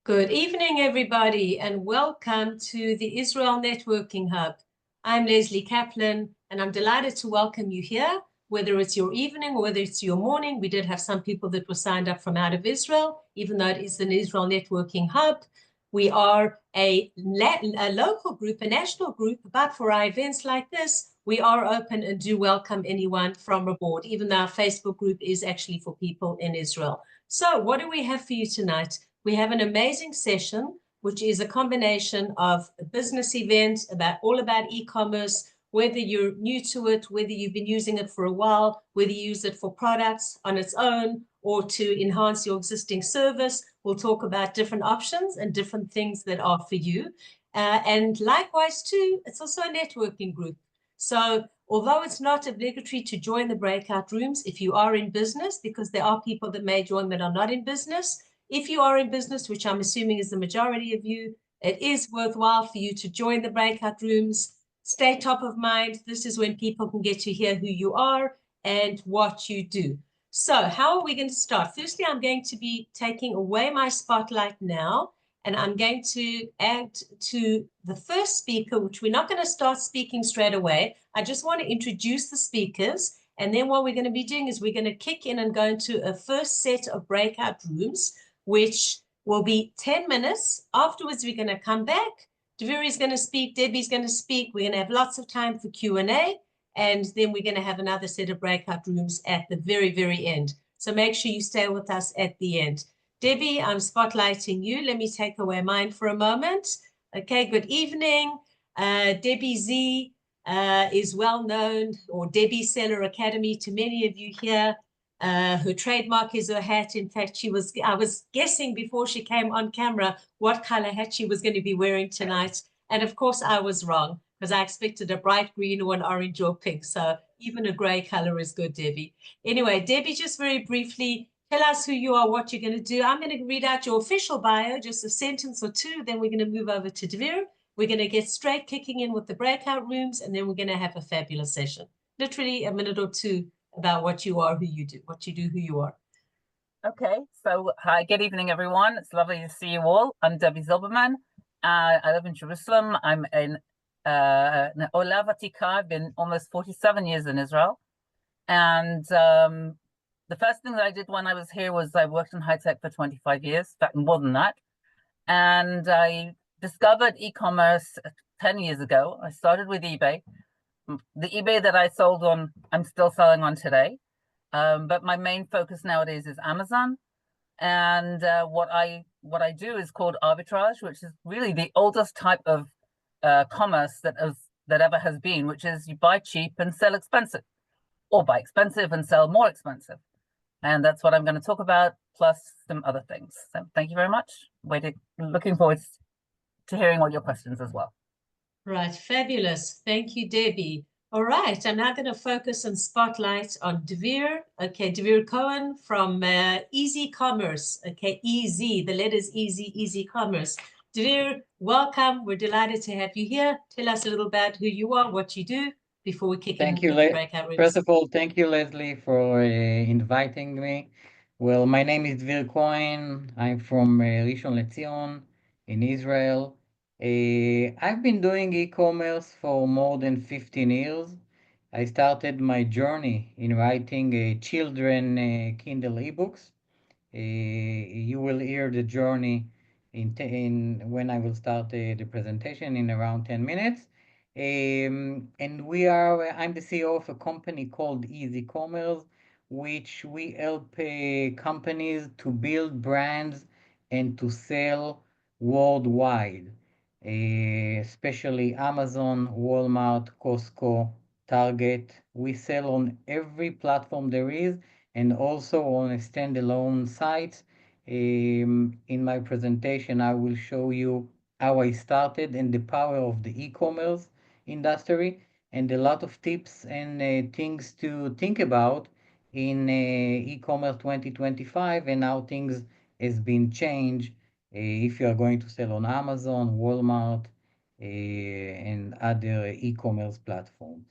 Good evening, everybody, and welcome to the Israel Networking Hub. I'm Lesley Kaplan, and I'm delighted to welcome you here, whether it's your evening or whether it's your morning. We did have some people that were signed up from out of Israel, even though it is an Israel Networking Hub. We are a local group, a national group, but for our events like this, we are open and do welcome anyone from abroad, even though our Facebook group is actually for people in Israel. So what do we have for you tonight? We have an amazing session, which is a combination of a business event all about e-commerce, whether you're new to it, whether you've been using it for a while, whether you use it for products on its own or to enhance your existing service. We'll talk about different options and different things that are for you. And likewise, too, it's also a networking group. So although it's not obligatory to join the breakout rooms if you are in business, because there are people that may join that are not in business, if you are in business, which I'm assuming is the majority of you, it is worthwhile for you to join the breakout rooms. Stay top of mind. This is when people can get to hear who you are and what you do. So how are we going to start? Firstly, I'm going to be taking away my spotlight now, and I'm going to add to the first speaker, which we're not going to start speaking straight away. I just want to introduce the speakers. And then what we're going to be doing is we're going to kick in and go into a first set of breakout rooms, which will be 10 minutes. Afterwards, we're going to come back. Dvir is going to speak. Debi's going to speak. We're going to have lots of time for Q&A. And then we're going to have another set of breakout rooms at the very, very end. So make sure you stay with us at the end. Debi, I'm spotlighting you. Let me take away mine for a moment. Okay, good evening. Debi Z is well known, or Debi Seller Academy to many of you here. Her trademark is her hat. In fact, I was guessing before she came on camera what color hat she was going to be wearing tonight. And of course, I was wrong because I expected a bright green or an orange or pink. So even a gray color is good, Debi. Anyway, Debi, just very briefly, tell us who you are, what you're going to do. I'm going to read out your official bio, just a sentence or two. Then we're going to move over to Dvir. We're going to get straight kicking in with the breakout rooms, and then we're going to have a fabulous session. Literally a minute or two about what you are, who you do, who you are. Okay, so hi, good evening, everyone. It's lovely to see you all. I'm Debi Zylbermann. I live in Jerusalem. I'm in Ola Vatika. I've been almost 47 years in Israel. And the first thing that I did when I was here was I worked in high tech for 25 years, in fact, more than that. And I discovered e-commerce 10 years ago. I started with eBay. The eBay that I sold on, I'm still selling on today. But my main focus nowadays is Amazon. And what I do is called arbitrage, which is really the oldest type of commerce that ever has been, which is you buy cheap and sell expensive, or buy expensive and sell more expensive. And that's what I'm going to talk about, plus some other things. So thank you very much. Looking forward to hearing all your questions as well. Right, fabulous. Thank you, Debi. All right, I'm now going to focus and spotlight on Dvir. Okay, Dvir Cohen from Easy Commerce. Okay, Easy, the letters Easy Commerce. Dvir, welcome. We're delighted to have you here. Tell us a little about who you are, what you do, before we kick in with the breakout rooms. First of all, thank you, Lesley, for inviting me. Well, my name is Dvir Cohen. I'm from Rishon LeZion in Israel. I've been doing e-commerce for more than 15 years. I started my journey in writing children Kindle ebooks. You will hear the journey when I will start the presentation in around 10 minutes. And I'm the CEO of a company called Easy Commerce, which we help companies to build brands and to sell worldwide, especially Amazon, Walmart, Costco, Target. We sell on every platform there is, and also on a standalone site. In my presentation, I will show you how I started and the power of the e-commerce industry, and a lot of tips and things to think about in e-commerce 2025 and how things has been changed if you are going to sell on Amazon, Walmart, and other e-commerce platforms.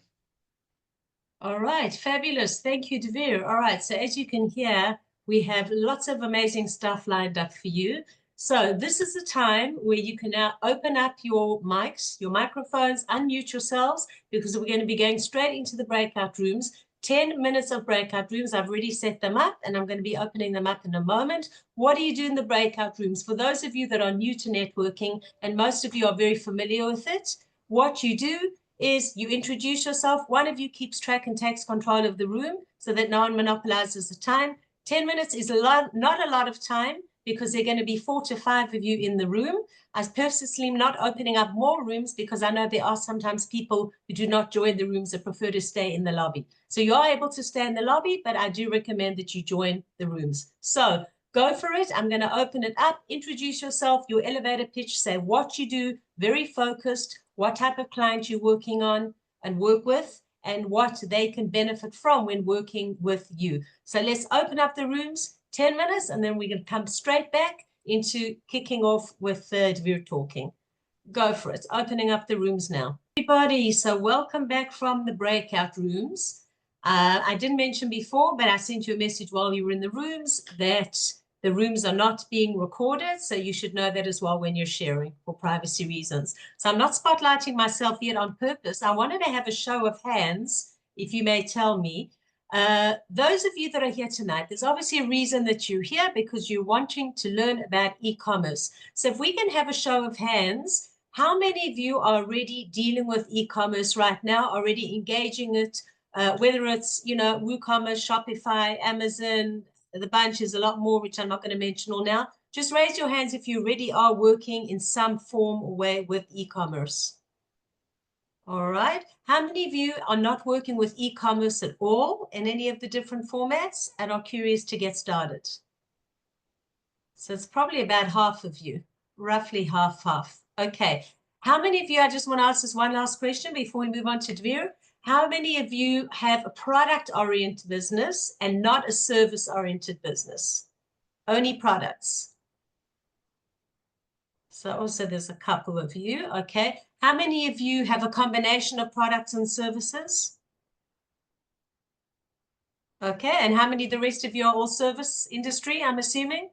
All right, fabulous. Thank you, Dvir. All right, so as you can hear, we have lots of amazing stuff lined up for you. So this is the time where you can now open up your mics, your microphones, unmute yourselves, because we're going to be going straight into the breakout rooms. 10 minutes of breakout rooms. I've already set them up and I'm going to be opening them up in a moment. What do you do in the breakout rooms? For those of you that are new to networking, and most of you are very familiar with it, what you do is you introduce yourself. One of you keeps track and takes control of the room so that no one monopolizes the time. 10 minutes is not a lot of time, because there are going to be 4 to 5 of you in the room. I purposely am not opening up more rooms because I know there are sometimes people who do not join the rooms that prefer to stay in the lobby. So you are able to stay in the lobby, but I do recommend that you join the rooms. So go for it. I'm going to open it up. Introduce yourself, your elevator pitch, say what you do, very focused, what type of client you're working on and work with, and what they can benefit from when working with you. So let's open up the rooms. 10 minutes, and then we're going to come straight back into kicking off with Dvir talking. Go for it. Opening up the rooms now. Everybody, so welcome back from the breakout rooms. I didn't mention before, but I sent you a message while you were in the rooms that the rooms are not being recorded, so you should know that as well when you're sharing for privacy reasons. So I'm not spotlighting myself yet on purpose. I wanted to have a show of hands, if you may tell me. Those of you that are here tonight, there's obviously a reason that you're here, because you're wanting to learn about e-commerce. So if we can have a show of hands, how many of you are already dealing with e-commerce right now, already engaging it, whether it's, WooCommerce, Shopify, Amazon, the bunch is a lot more, which I'm not going to mention all now. Just raise your hands if you already are working in some form or way with e-commerce. All right. How many of you are not working with e-commerce at all in any of the different formats and are curious to get started? So it's probably about half of you, roughly half. Okay. How many of you, I just want to ask this one last question before we move on to Dvir. How many of you have a product-oriented business and not a service-oriented business? Only products. So also there's a couple of you. Okay. How many of you have a combination of products and services? Okay. And how many of the rest of you are all service industry, I'm assuming?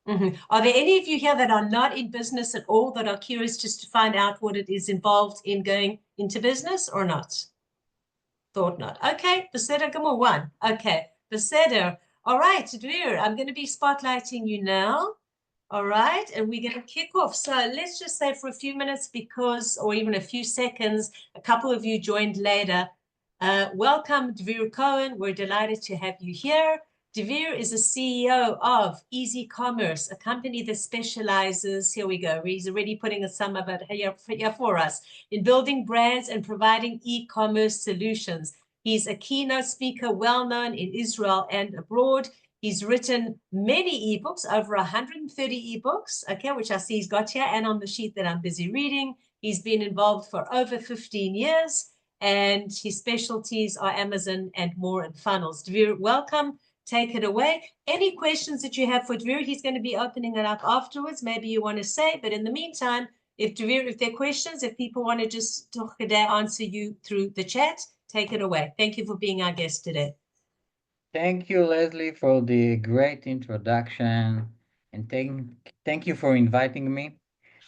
Are there any of you here that are not in business at all, that are curious just to find out what it is involved in going into business or not? Thought not. Okay. Beseder Gimel 1. Okay. Beseder. All right, Dvir, I'm going to be spotlighting you now. All right, and we're going to kick off. So let's just say for a few minutes, because, or even a few seconds, a couple of you joined later. Welcome, Dvir Cohen. We're delighted to have you here. Dvir is the CEO of Easy Commerce, a company that specializes, here we go, he's already putting a sum of it here for us, in building brands and providing e-commerce solutions. He's a keynote speaker, well-known in Israel and abroad. He's written many ebooks, over 130 ebooks, okay, which I see he's got here and on the sheet that I'm busy reading. He's been involved for over 15 years, and his specialties are Amazon and more and funnels. Dvir, welcome. Take it away. Any questions that you have for Dvir, he's going to be opening it up afterwards. Maybe you want to say, but in the meantime, if Dvir, if there are questions, if people want to just talk today, answer you through the chat, take it away. Thank you for being our guest today. Thank you, Lesley, for the great introduction, and thank you for inviting me.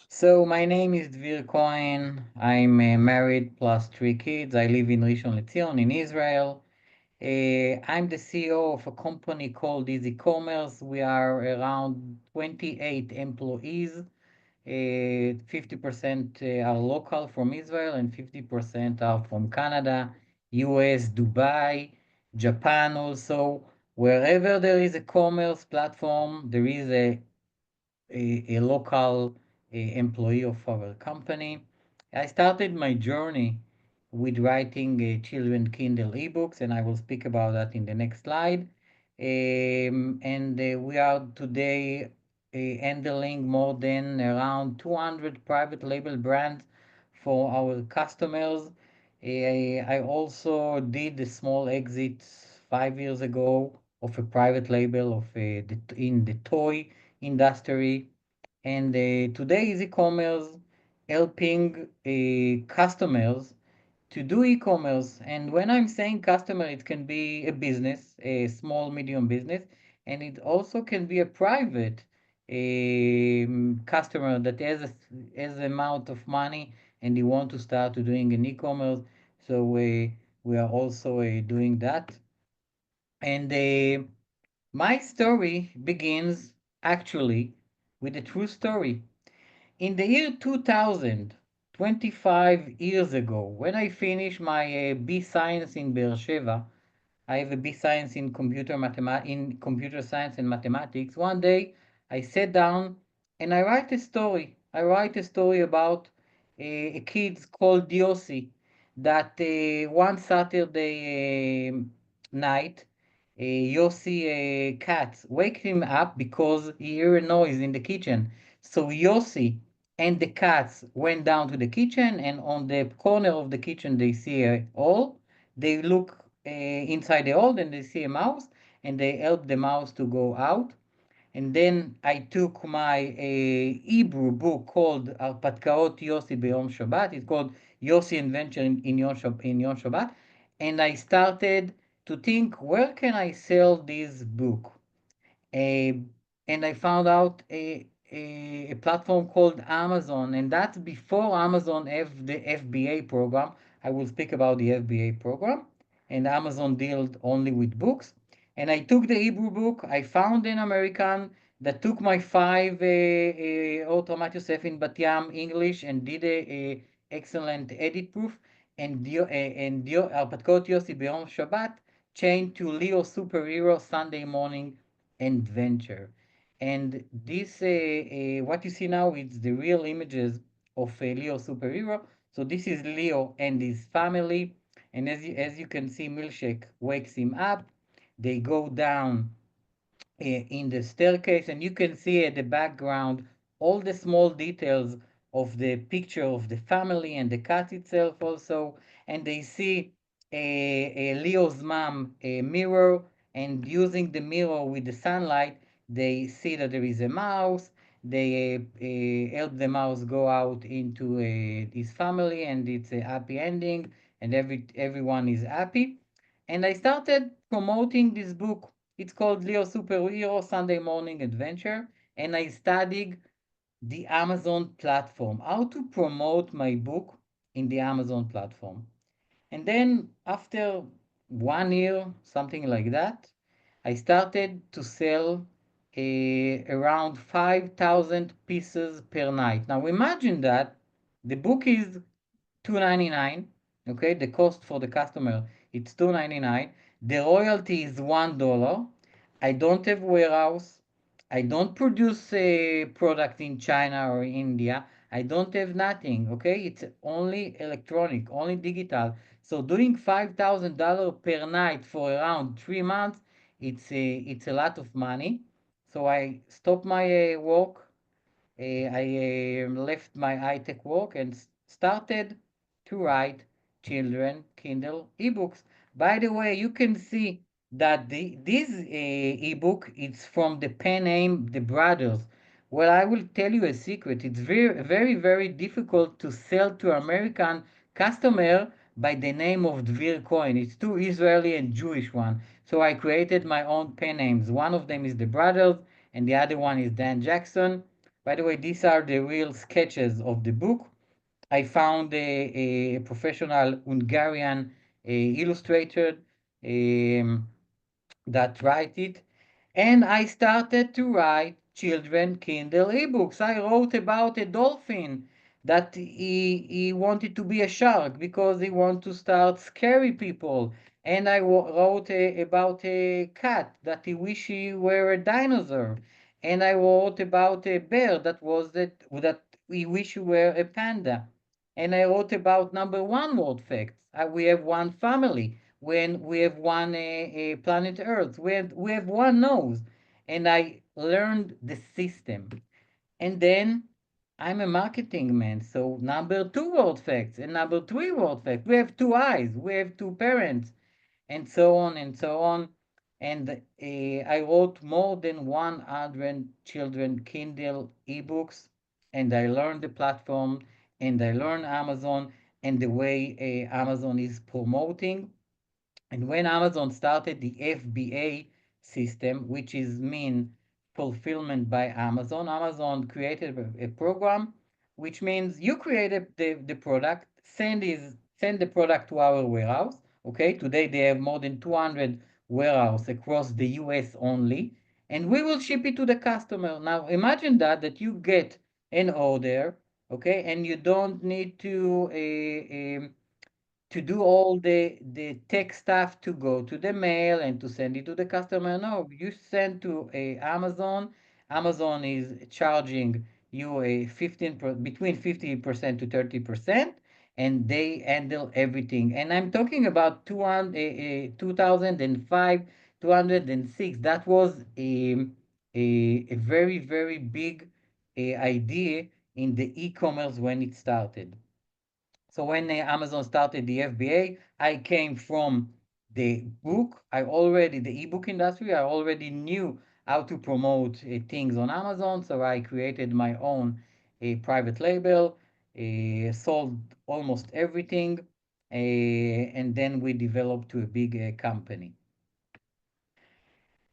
So my name is Dvir Cohen. I'm married plus 3 kids. I live in Rishon LeZion in Israel. I'm the CEO of a company called Easy Commerce. We are around 28 employees. 50% are local from Israel and 50% are from Canada, US, Dubai, Japan also. Wherever there is a commerce platform, there is a local employee of our company. I started my journey with writing children Kindle ebooks, and I will speak about that in the next slide. And we are today handling more than around 200 private label brands for our customers. I also did a small exit 5 years ago of a private label in the toy industry. And today is e-commerce helping customers to do e-commerce. And when I'm saying customer, it can be a business, a small, medium business, and it also can be a private customer that has amount of money and they want to start to doing an e-commerce. So we are also doing that. And my story begins actually with a true story. In the year 2000, 25 years ago, when I finished my B Science in Beersheba, I have a B Science in computer science and mathematics. One day, I sat down and I write a story. I write a story about a kid called Yossi that one Saturday night, Yossi cat wake him up because he hear a noise in the kitchen. So Yossi and the cats went down to the kitchen, and on the corner of the kitchen they see a hole. They look inside the hole and they see a mouse, and they help the mouse to go out. And then I took my Hebrew book called Arpatkaot Yossi Beyom Shabbat. It's called Yossi Adventure in Yom Shabbat. And I started to think, where can I sell this book? And I found out a platform called Amazon, and that's before Amazon have the FBA program. I will speak about the FBA program, and Amazon dealt only with books. And I took the Hebrew book. I found an American that took my five Ramat Yosef in Bat Yam English and did a excellent edit proof. And Arpatkot Yossi Beyom Shabbat changed to Leo Superhero Sunday Morning Adventure. And this, what you see now, is the real images of Leo superhero. So this is Leo and his family. And as you can see, Milkshake wakes him up. They go down in the staircase, and you can see at the background all the small details of the picture of the family and the cat itself also. And they see a Leo's mom a mirror, and using the mirror with the sunlight, they see that there is a mouse. They help the mouse go out into his family, and it's a happy ending, and everyone is happy. And I started promoting this book. It's called Leo Superhero Sunday Morning Adventure, and I studied the Amazon platform, how to promote my book in the Amazon platform. And then after 1 year, something like that, I started to sell around 5,000 pieces per night. Now imagine that the book is $2.99. Okay, the cost for the customer, it's $2.99. The royalty is $1. I don't have warehouse. I don't produce a product in China or India. I don't have nothing. Okay, it's only electronic, only digital. So doing $5,000 per night for around 3 months, it's a lot of money. So I stopped my work. I left my high-tech work and started to write children Kindle ebooks. By the way, you can see that this ebook is from the pen name The Brothers. Well, I will tell you a secret. It's very, very, very difficult to sell to American customer by the name of Dvir Cohen. It's two Israeli and Jewish one. So I created my own pen names. One of them is The Brothers, and the other one is Dan Jackson. By the way, these are the real sketches of the book. I found a professional Hungarian illustrator um, that write it. And I started to write children Kindle ebooks. I wrote about a dolphin that he wanted to be a shark because he wanted to start scary people. And I wrote about a cat that he wish he were a dinosaur. And I wrote about a bear that he wish he were a panda. And I wrote about number one world facts. We have one family. When we have one planet Earth, we have one nose. And I learned the system. And then I'm a marketing man. So number two world facts and number three world facts. We have two eyes. We have two parents, and so on and so on. And I wrote more than 100 children Kindle ebooks, and I learned the platform, and I learned Amazon and the way Amazon is promoting. And when Amazon started the FBA system, which is mean fulfillment by Amazon. Amazon created a program, which means you created the product, send the product to our warehouse. Okay, today they have more than 200 warehouses across the US only, and we will ship it to the customer. Now imagine that you get an order, okay, and you don't need to do all the tech stuff to go to the mail and to send it to the customer. No, you send to Amazon. Amazon is charging you between 50% to 30%, and they handle everything. And I'm talking about 2005, 206. That was a very, very big idea in the e-commerce when it started. So when Amazon started the FBA, I came from the book. The ebook industry. I already knew how to promote things on Amazon. So I created my own private label, sold almost everything, and then we developed to a big company.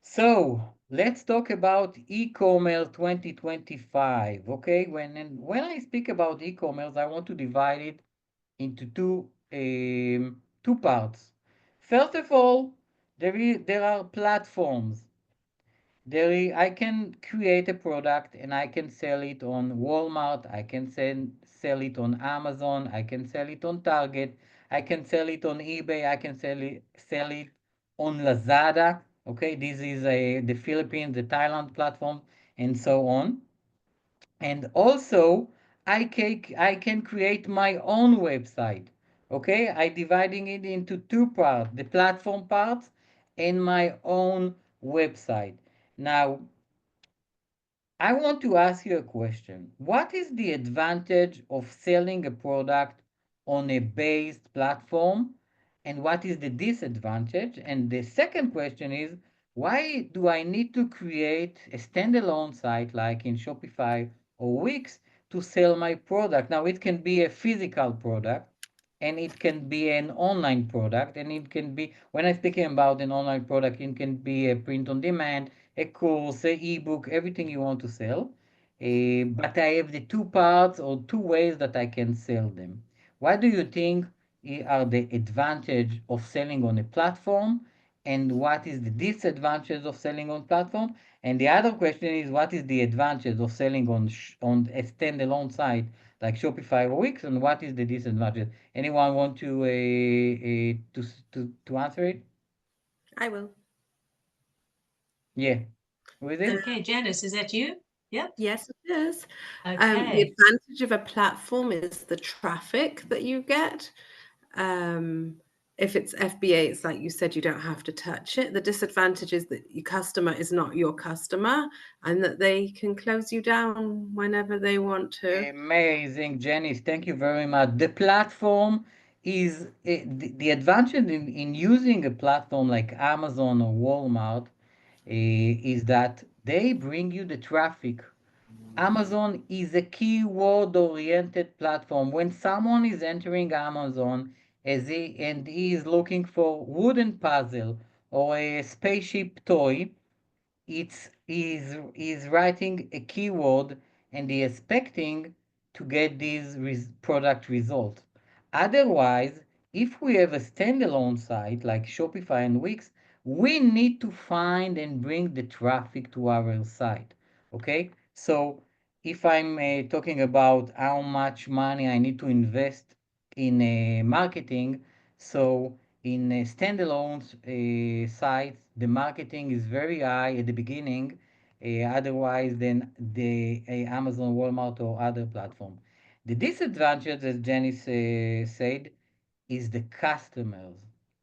So let's talk about e-commerce 2025. Okay, when I speak about e-commerce, I want to divide it into two parts. First of all, there are platforms. I can create a product and I can sell it on Walmart. I can sell it on Amazon. I can sell it on Target. I can sell it on eBay. I can sell it on Lazada. Okay, this is the Philippines, the Thailand platform, and so on. And also, I can create my own website. Okay, I dividing it into two parts, the platform part and my own website. Now, I want to ask you a question. What is the advantage of selling a product on a based platform, and what is the disadvantage? And the second question is, why do I need to create a standalone site like in Shopify or Wix to sell my product? Now, it can be a physical product and it can be an online product, and it can be, when I'm speaking about an online product, it can be a print on demand, a course, a ebook, everything you want to sell. But I have the two parts or two ways that I can sell them. What do you think are the advantage of selling on a platform, and what is the disadvantage of selling on platform? And the other question is, what is the advantage of selling on a standalone site like Shopify or Wix, and what is the disadvantage? Anyone want to answer it? I will. Yeah. Who is it? Okay, Janice, is that you? Yeah. Yes, it is. The Okay. advantage of a platform is the traffic that you get. If it's FBA, it's like you said, you don't have to touch it. The disadvantage is that your customer is not your customer and that they can close you down whenever they want to. Amazing, Janice. Thank you very much. The platform is the advantage in using a platform like Amazon or Walmart is that they bring you the traffic. Amazon is a keyword-oriented platform. When someone is entering Amazon and he is looking for wooden puzzle or a spaceship toy, is writing a keyword and he expecting to get these product results. Otherwise, if we have a standalone site like Shopify and Wix, we need to find and bring the traffic to our site. Okay, so if I'm talking about how much money I need to invest in marketing, so in standalone sites, the marketing is very high at the beginning, otherwise than the Amazon, Walmart, or other platform. The disadvantage, as Janice said, is the customers.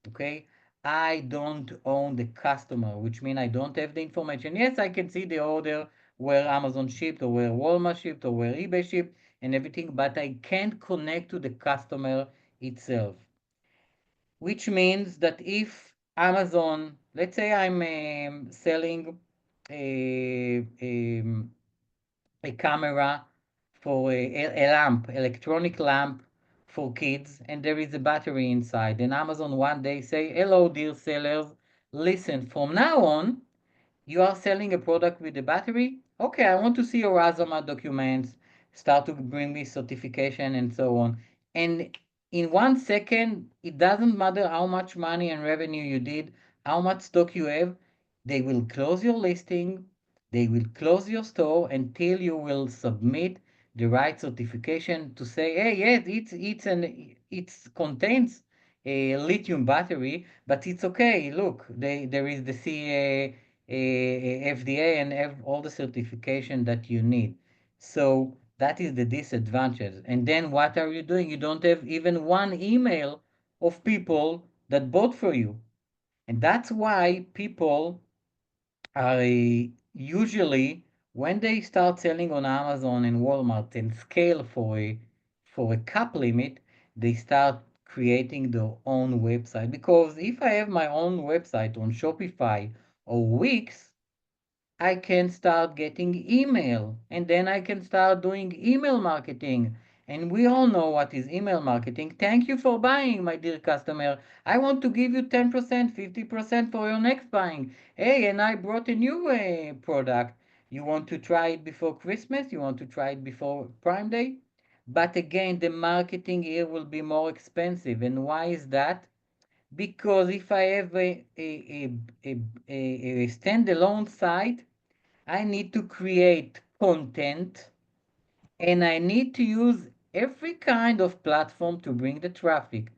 Okay, I don't own the customer, which means I don't have the information. Yes, I can see the order where Amazon shipped or where Walmart shipped or where eBay shipped and everything, but I can't connect to the customer itself, which means that if Amazon, let's say I'm selling a, a camera for a lamp, electronic lamp for kids, and there is a battery inside, and Amazon one day say, hello, dear sellers, listen, from now on, You are selling a product with a battery? Okay, I want to see your Azama documents, start to bring me certification and so on. And in 1 second, it doesn't matter how much money and revenue you did, how much stock you have, they will close your listing, they will close your store until you will submit the right certification to say, hey, yes, it contains a lithium battery, but it's okay. Look, there is the FDA and all the certification that you need. So that is the disadvantage. And then what are you doing? You don't have even one email of people that bought for you. And that's why people are usually, when they start selling on Amazon and Walmart and scale for a cap limit, they start creating their own website. Because if I have my own website on Shopify or Wix, I can start getting email, and then I can start doing email marketing. And we all know what is email marketing. Thank you for buying, my dear customer. I want to give you 10%, 50% for your next buying. Hey, and I brought a new product. You want to try it before Christmas? You want to try it before Prime Day? But again, the marketing here will be more expensive. And why is that? Because if I have a standalone site, I need to create content and I need to use every kind of platform to bring the traffic.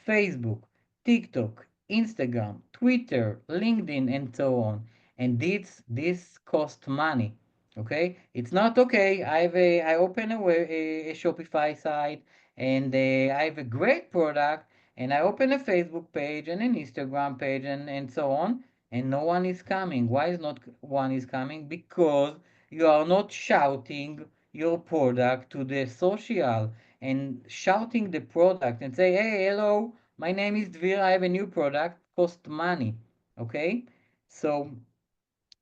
Facebook, TikTok, Instagram, Twitter, LinkedIn, and so on. And this costs money. Okay, it's not okay. I open a Shopify site and I have a great product and I open a Facebook page and an Instagram page and so on, and no one is coming. Why is not one is coming? Because you are not shouting your product to the social and shouting the product and say, hey, hello, my name is Dvir, I have a new product, cost money. Okay, so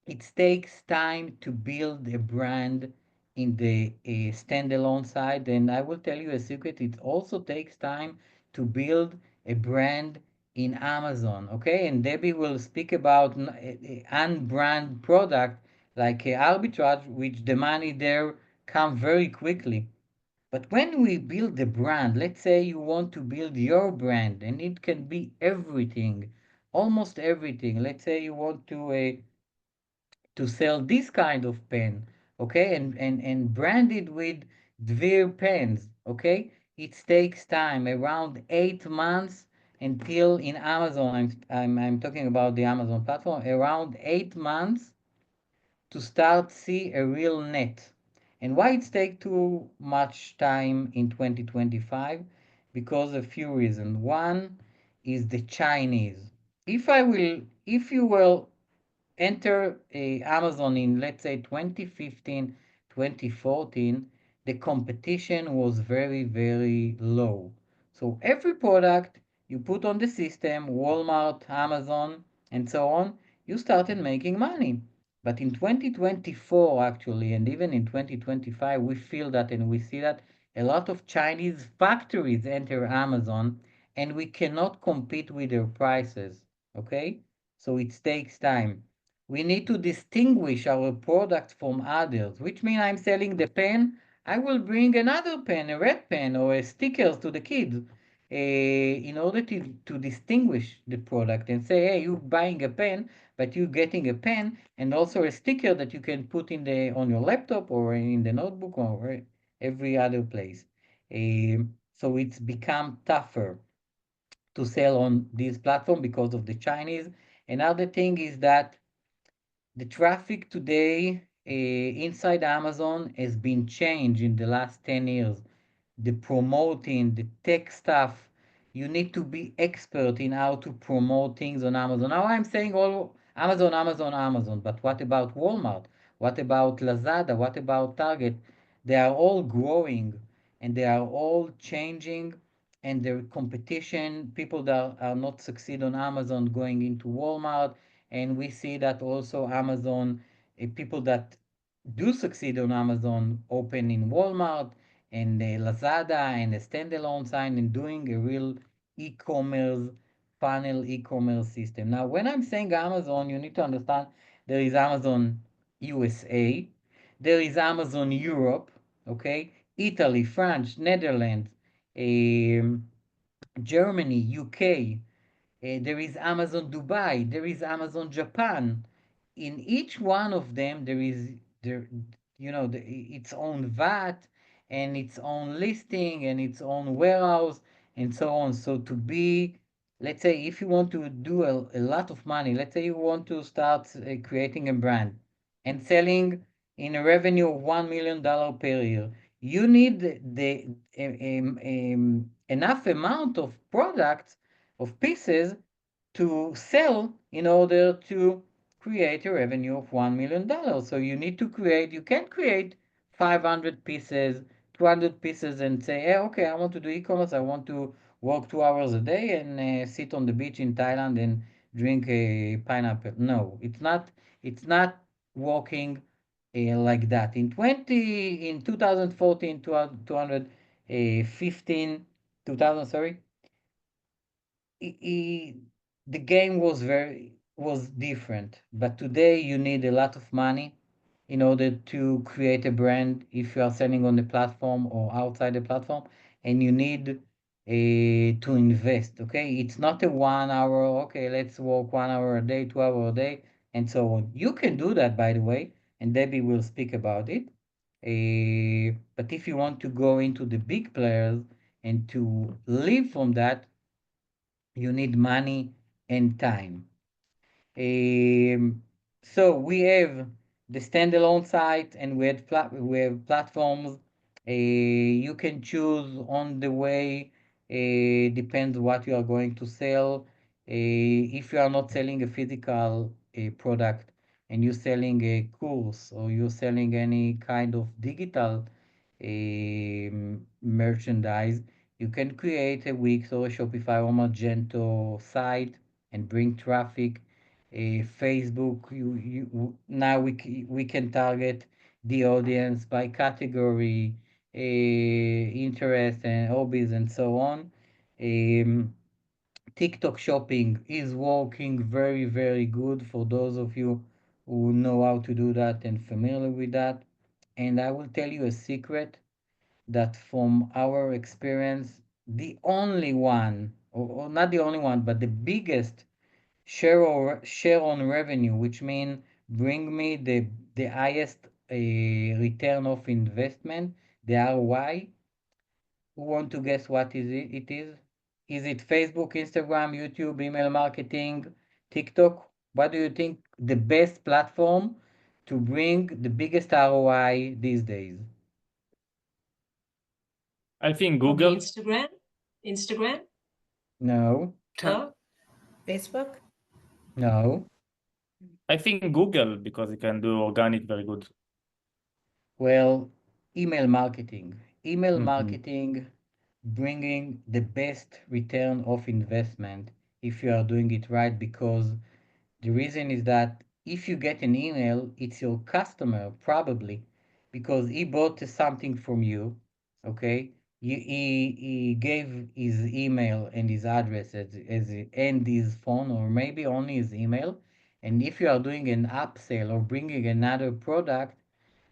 it takes time to build a brand in the standalone side, and I will tell you a secret, it also takes time to build a brand in Amazon. Okay, and Debbie will speak about unbrand product like arbitrage, which the money there come very quickly. But when we build a brand, let's say you want to build your brand, and it can be everything, almost everything. Let's say you want to sell this kind of pen, okay, and brand it with Dvir pens, okay. It takes time, around 8 months, until in Amazon. I'm talking about the Amazon platform. Around 8 months to start see a real net. And why it take too much time in 2025? Because a few reasons. One is the Chinese. If you will enter Amazon in, let's say, 2015, 2014, the competition was very, very low. So every product you put on the system, Walmart, Amazon, and so on, you started making money. But in 2024, actually, and even in 2025, we feel that and we see that a lot of Chinese factories enter Amazon and we cannot compete with their prices. Okay? So it takes time. We need to distinguish our product from others, which means I'm selling the pen. I will bring another pen, a red pen, or a stickers to the kids in order to distinguish the product and say, hey, you're buying a pen, but you're getting a pen and also a sticker that you can put in on your laptop or in the notebook or every other place. So it's become tougher to sell on this platform because of the Chinese. Another thing is that the traffic today inside Amazon has been changed in the last 10 years. The promoting, the tech stuff, you need to be expert in how to promote things on Amazon. Now I'm saying all Amazon, Amazon, Amazon, but what about Walmart? What about Lazada? What about Target? They are all growing and they are all changing, and the competition, people that are not succeed on Amazon going into Walmart, and we see that also Amazon, people that do succeed on Amazon open in Walmart and Lazada and a standalone sign and doing a real e-commerce funnel e-commerce system. Now, when I'm saying Amazon, you need to understand there is Amazon USA, there is Amazon Europe, okay, Italy, France, Netherlands, Germany, UK, there is Amazon Dubai, there is Amazon Japan. In each one of them, there is there, its own VAT and its own listing and its own warehouse and so on. So to be, let's say, if you want to do a lot of money, let's say you want to start creating a brand and selling in a revenue of $1 million per year, you need enough amount of products of pieces to sell in order to create a revenue of $1 million. So you need to create, you can't create 500 pieces, 200 pieces and say, hey, okay, I want to do e-commerce. I want to work 2 hours a day and sit on the beach in Thailand and drink a pineapple. No, it's not working like that. In 2014, 215, 2000, sorry, the game was different, but today you need a lot of money in order to create a brand if you are selling on the platform or outside the platform, and you need to invest. Okay, it's not a 1 hour. Okay, let's work 1 hour a day, 2 hour a day, and so on. You can do that, by the way, and Debbie will speak about it. But if you want to go into the big players and to live from that, you need money and time. So we have the standalone site and we have platforms. You can choose on the way, depends what you are going to sell. If you are not selling a physical product and you're selling a course or you're selling any kind of digital merchandise, you can create a Wix or a Shopify or Magento site and bring traffic. Facebook, now we can target the audience by category, interest and hobbies and so on. TikTok shopping is working very, very good for those of you who know how to do that and familiar with that. And I will tell you a secret that from our experience, the only one, or not the only one, but the biggest share on revenue, which means bring me the highest return of investment, the ROI. Who want to guess what is it? It is? Is it Facebook, Instagram, YouTube, email marketing, TikTok? What do you think the best platform to bring the biggest ROI these days? I think Probably Google. Instagram? No, Oh, Facebook? no. I think Google, because it can do organic very good. Well, email marketing. Email Mhm. marketing bringing the best return of investment if you are doing it right, because the reason is that if you get an email, it's your customer probably because he bought something from you, okay? He gave his email and his address and his phone, or maybe only his email. And if you are doing an upsell or bringing another product,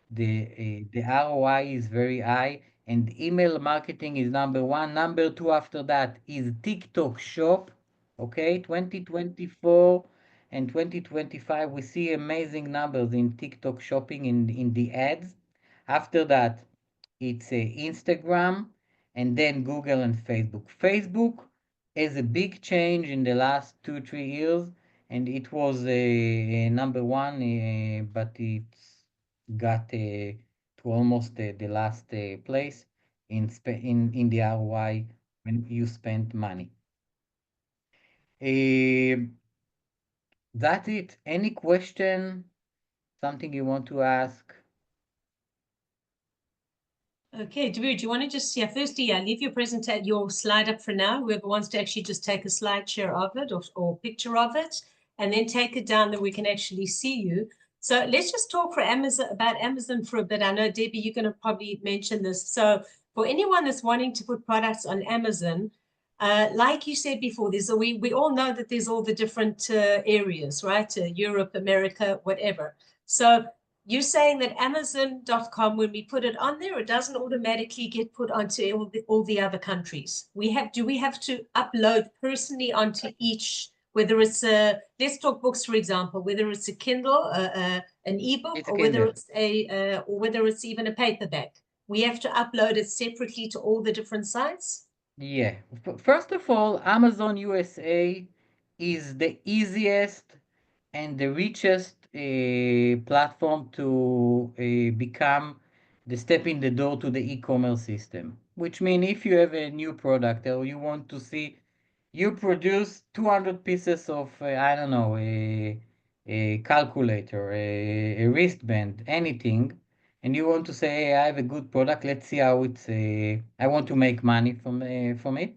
the ROI is very high, and email marketing is number one. Number two after that is TikTok Shop. Okay, 2024 and 2025, we see amazing numbers in TikTok shopping in the ads. After that, it's Instagram, and then Google and Facebook. Facebook has a big change in the last 2-3 years, and it was number one, but it's got to almost the last place in the ROI when you spend money. That's it. Any question? Something you want to ask? okay. Dvir, do you want to just, firstly, leave your slide up for now. Whoever wants to actually just take a slide share of it or picture of it, and then take it down that we can actually see you. So let's just talk about Amazon for a bit. I know, Debbie, you're going to probably mention this. So for anyone that's wanting to put products on Amazon, Like you said before, we all know that there's all the different areas, right? Europe, America, whatever. So you're saying that Amazon.com, when we put it on there, it doesn't automatically get put onto all the other countries. Do we have to upload personally onto each, whether it's let's talk books, for example, whether it's a Kindle, an ebook, or whether it's or whether it's even a paperback. We have to upload it separately to all the different sites? Yeah. First of all, Amazon USA is the easiest and the richest platform to become the step in the door to the e-commerce system. Which means if you have a new product or you want to see, you produce 200 pieces of, I don't know, a calculator, a wristband, anything, and you want to say, hey, I have a good product, let's see how it's, I want to make money from it.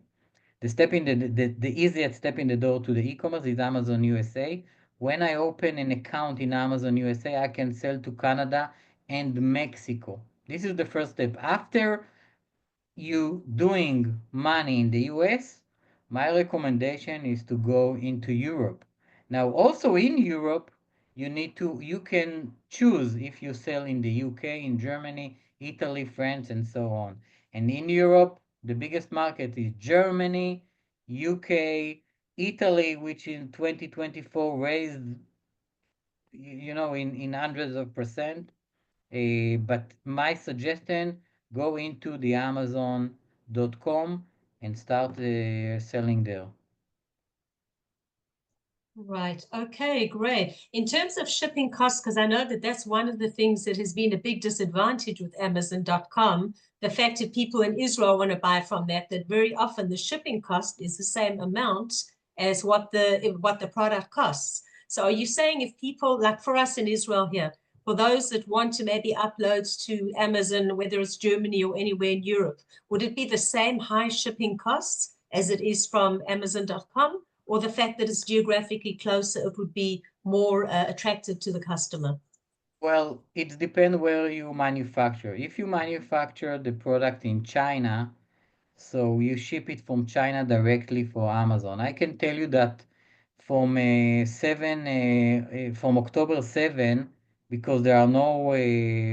The step in the easiest step in the door to the e-commerce is Amazon USA. When I open an account in Amazon USA, I can sell to Canada and Mexico. This is the first step. After you doing money in the US, my recommendation is to go into Europe. Now, also in Europe, you can choose if you sell in the UK, in Germany, Italy, France, and so on. And in Europe, the biggest market is Germany, UK, Italy, which in 2024 raised, in hundreds of percent. But my suggestion, go into the Amazon.com and start selling there. Right. Okay, great. In terms of shipping costs, because I know that that's one of the things that has been a big disadvantage with Amazon.com, the fact that people in Israel want to buy from that very often the shipping cost is the same amount as what the product costs. So are you saying if people, like for us in Israel here, for those that want to maybe upload to Amazon, whether it's Germany or anywhere in Europe, would it be the same high shipping costs as it is from Amazon.com? Or the fact that it's geographically closer, it would be more attractive to the customer? Well, it depends where you manufacture. If you manufacture the product in China, so you ship it from China directly for Amazon. I can tell you that from from October 7, because there are no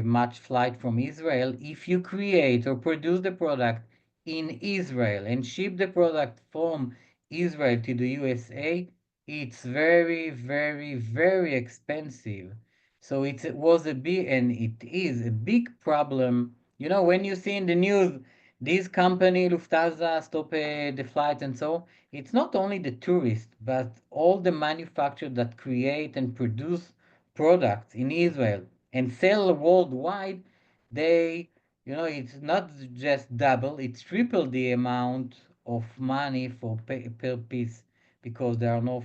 much flight from Israel, if you create or produce the product in Israel and ship the product from Israel to the USA, it's very, very, very expensive. So it was a big, and it is a big problem. When you see in the news, this company, Lufthansa, stop the flight and so, it's not only the tourists, but all the manufacturers that create and produce products in Israel and sell worldwide, it's not just double, it's triple the amount of money per piece because there are no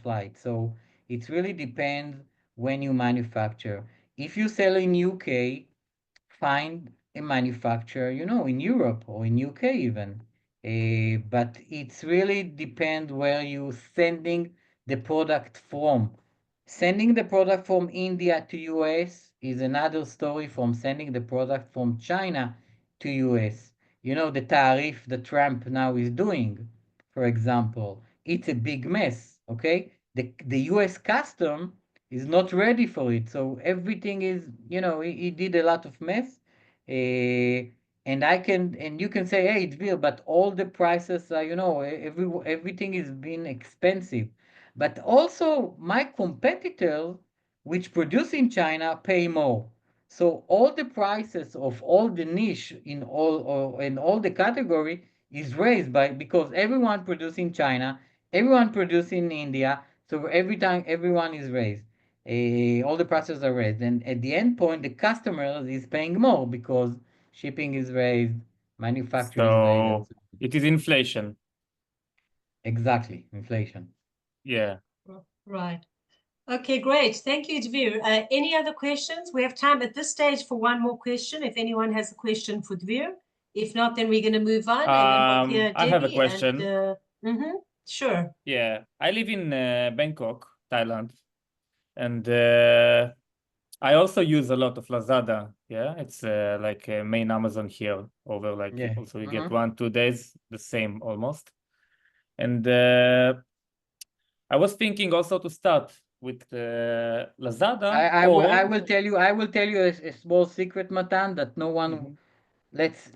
flights. So it really depends when you manufacture. If you sell in UK, find a manufacturer, in Europe or in UK even. But it's really depend where you sending the product from. Sending the product from India to US is another story from sending the product from China to US. The tariff that Trump now is doing, for example, it's a big mess, okay? The US custom is not ready for it. So everything is, he did a lot of mess. And you can say, hey, Dvir, but all the prices are, everything is being expensive. But also my competitors, which produce in China, pay more. So all the prices of all the niche in all the category is raised because everyone produces in China, everyone produces in India, so every time everyone is raised. All the prices are raised, and at the end point, the customer is paying more because shipping is raised, manufacturing is raised. So it is inflation. Exactly, inflation. Yeah. Right. Okay, great. Thank you, Dvir. Any other questions? We have time at this stage for one more question. If anyone has a question for Dvir. If not, then we're going to move on. And then we'll hear I have a Debi question. Sure. Yeah, I live in Bangkok, Thailand, and I also use a lot of Lazada. Yeah, it's like main Amazon here. Over like Yeah. also you Mhm. get 1-2 days the same almost. And I was thinking also to start with Lazada I or will tell you a small secret, Matan, that no one Mhm. let's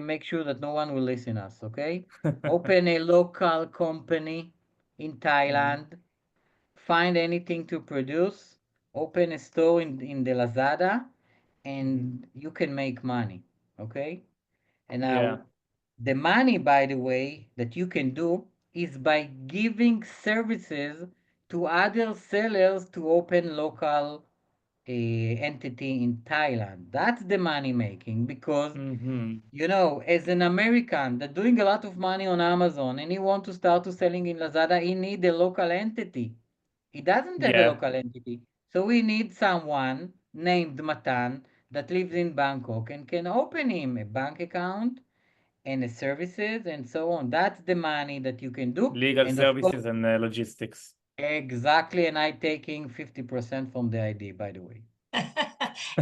make sure that no one will listen us, okay? Open a local company in Thailand, find anything to produce, open a store in the Lazada, and you can make money, okay? And Yeah. now the money, by the way, that you can do is by giving services to other sellers to open local entity in Thailand. That's the money making because Mhm. you know, as an American that doing a lot of money on Amazon and he want to start to selling in Lazada, he need a local entity. He doesn't have a Yeah. local entity. So we need someone named Matan that lives in Bangkok and can open him a bank account and the services and so on. That's the money that you can do. Legal And of course, services and logistics. exactly. And I taking 50% from the ID, by the way.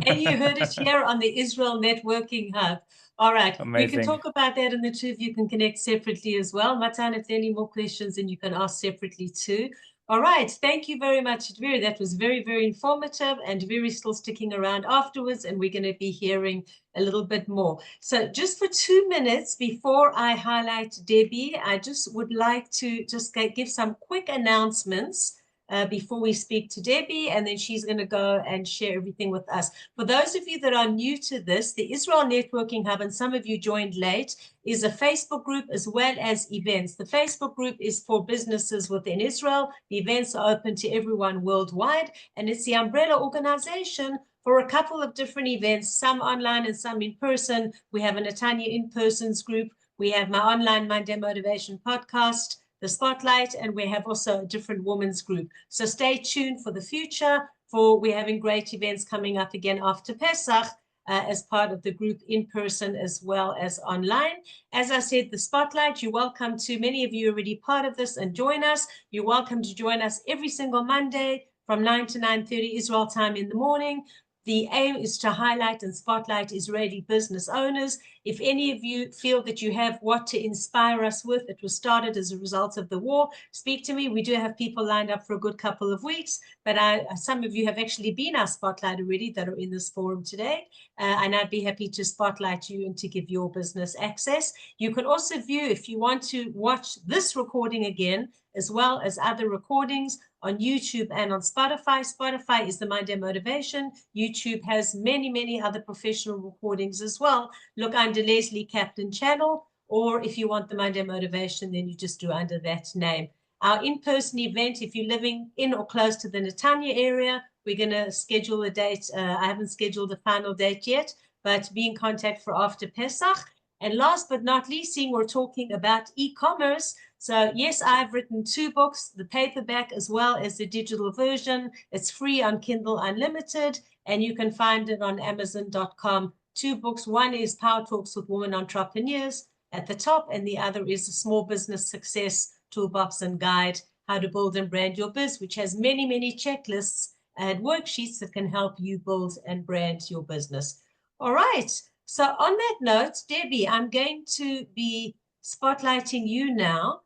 And you heard it here on the Israel Networking Hub. All right, we can Amazing. talk about that, and the two of you can connect separately as well. Matan, if there are any more questions, then you can ask separately too. All right, thank you very much, Dvir. That was very, very informative, and Dvir is still sticking around afterwards, and we're going to be hearing a little bit more. So just for 2 minutes before I highlight Debi, I just would like to just give some quick announcements before we speak to Debi, and then she's going to go and share everything with us. For those of you that are new to this, the Israel Networking Hub, and some of you joined late, is a Facebook group as well as events. The Facebook group is for businesses within Israel. The events are open to everyone worldwide, and it's the umbrella organization for a couple of different events, some online and some in person. We have a Netanya in-persons group. We have my online Monday Motivation podcast, the Spotlight, and we have also a different women's group. So stay tuned for the future, for we're having great events coming up again after Pesach as part of the group in person as well as online. As I said, the Spotlight, you're welcome to, many of you are already part of this and join us. You're welcome to join us every single Monday from 9 to 9:30 Israel time in the morning. The aim is to highlight and spotlight Israeli business owners. If any of you feel that you have what to inspire us with, it was started as a result of the war, speak to me. We do have people lined up for a good couple of weeks, but some of you have actually been our spotlight already that are in this forum today, and I'd be happy to spotlight you and to give your business access. You can also view, if you want to watch this recording again, as well as other recordings on YouTube and on Spotify. Spotify is the Monday Motivation. YouTube has many, many other professional recordings as well. Look under Lesley Kaplan channel, or if you want the Monday Motivation, then you just do under that name. Our in-person event, if you're living in or close to the Netanya area, we're going to schedule a date. I haven't scheduled a final date yet, but be in contact for after Pesach. And last but not least, seeing we're talking about e-commerce. So yes, I've written 2 books, the paperback as well as the digital version. It's free on Kindle Unlimited, and you can find it on Amazon.com. 2 books. One is Power Talks with Women Entrepreneurs at the top, and the other is the Small Business Success Toolbox and Guide, How to Build and Brand Your Biz, which has many, many checklists and worksheets that can help you build and brand your business. All right. So on that note, Debi, I'm going to be spotlighting you now.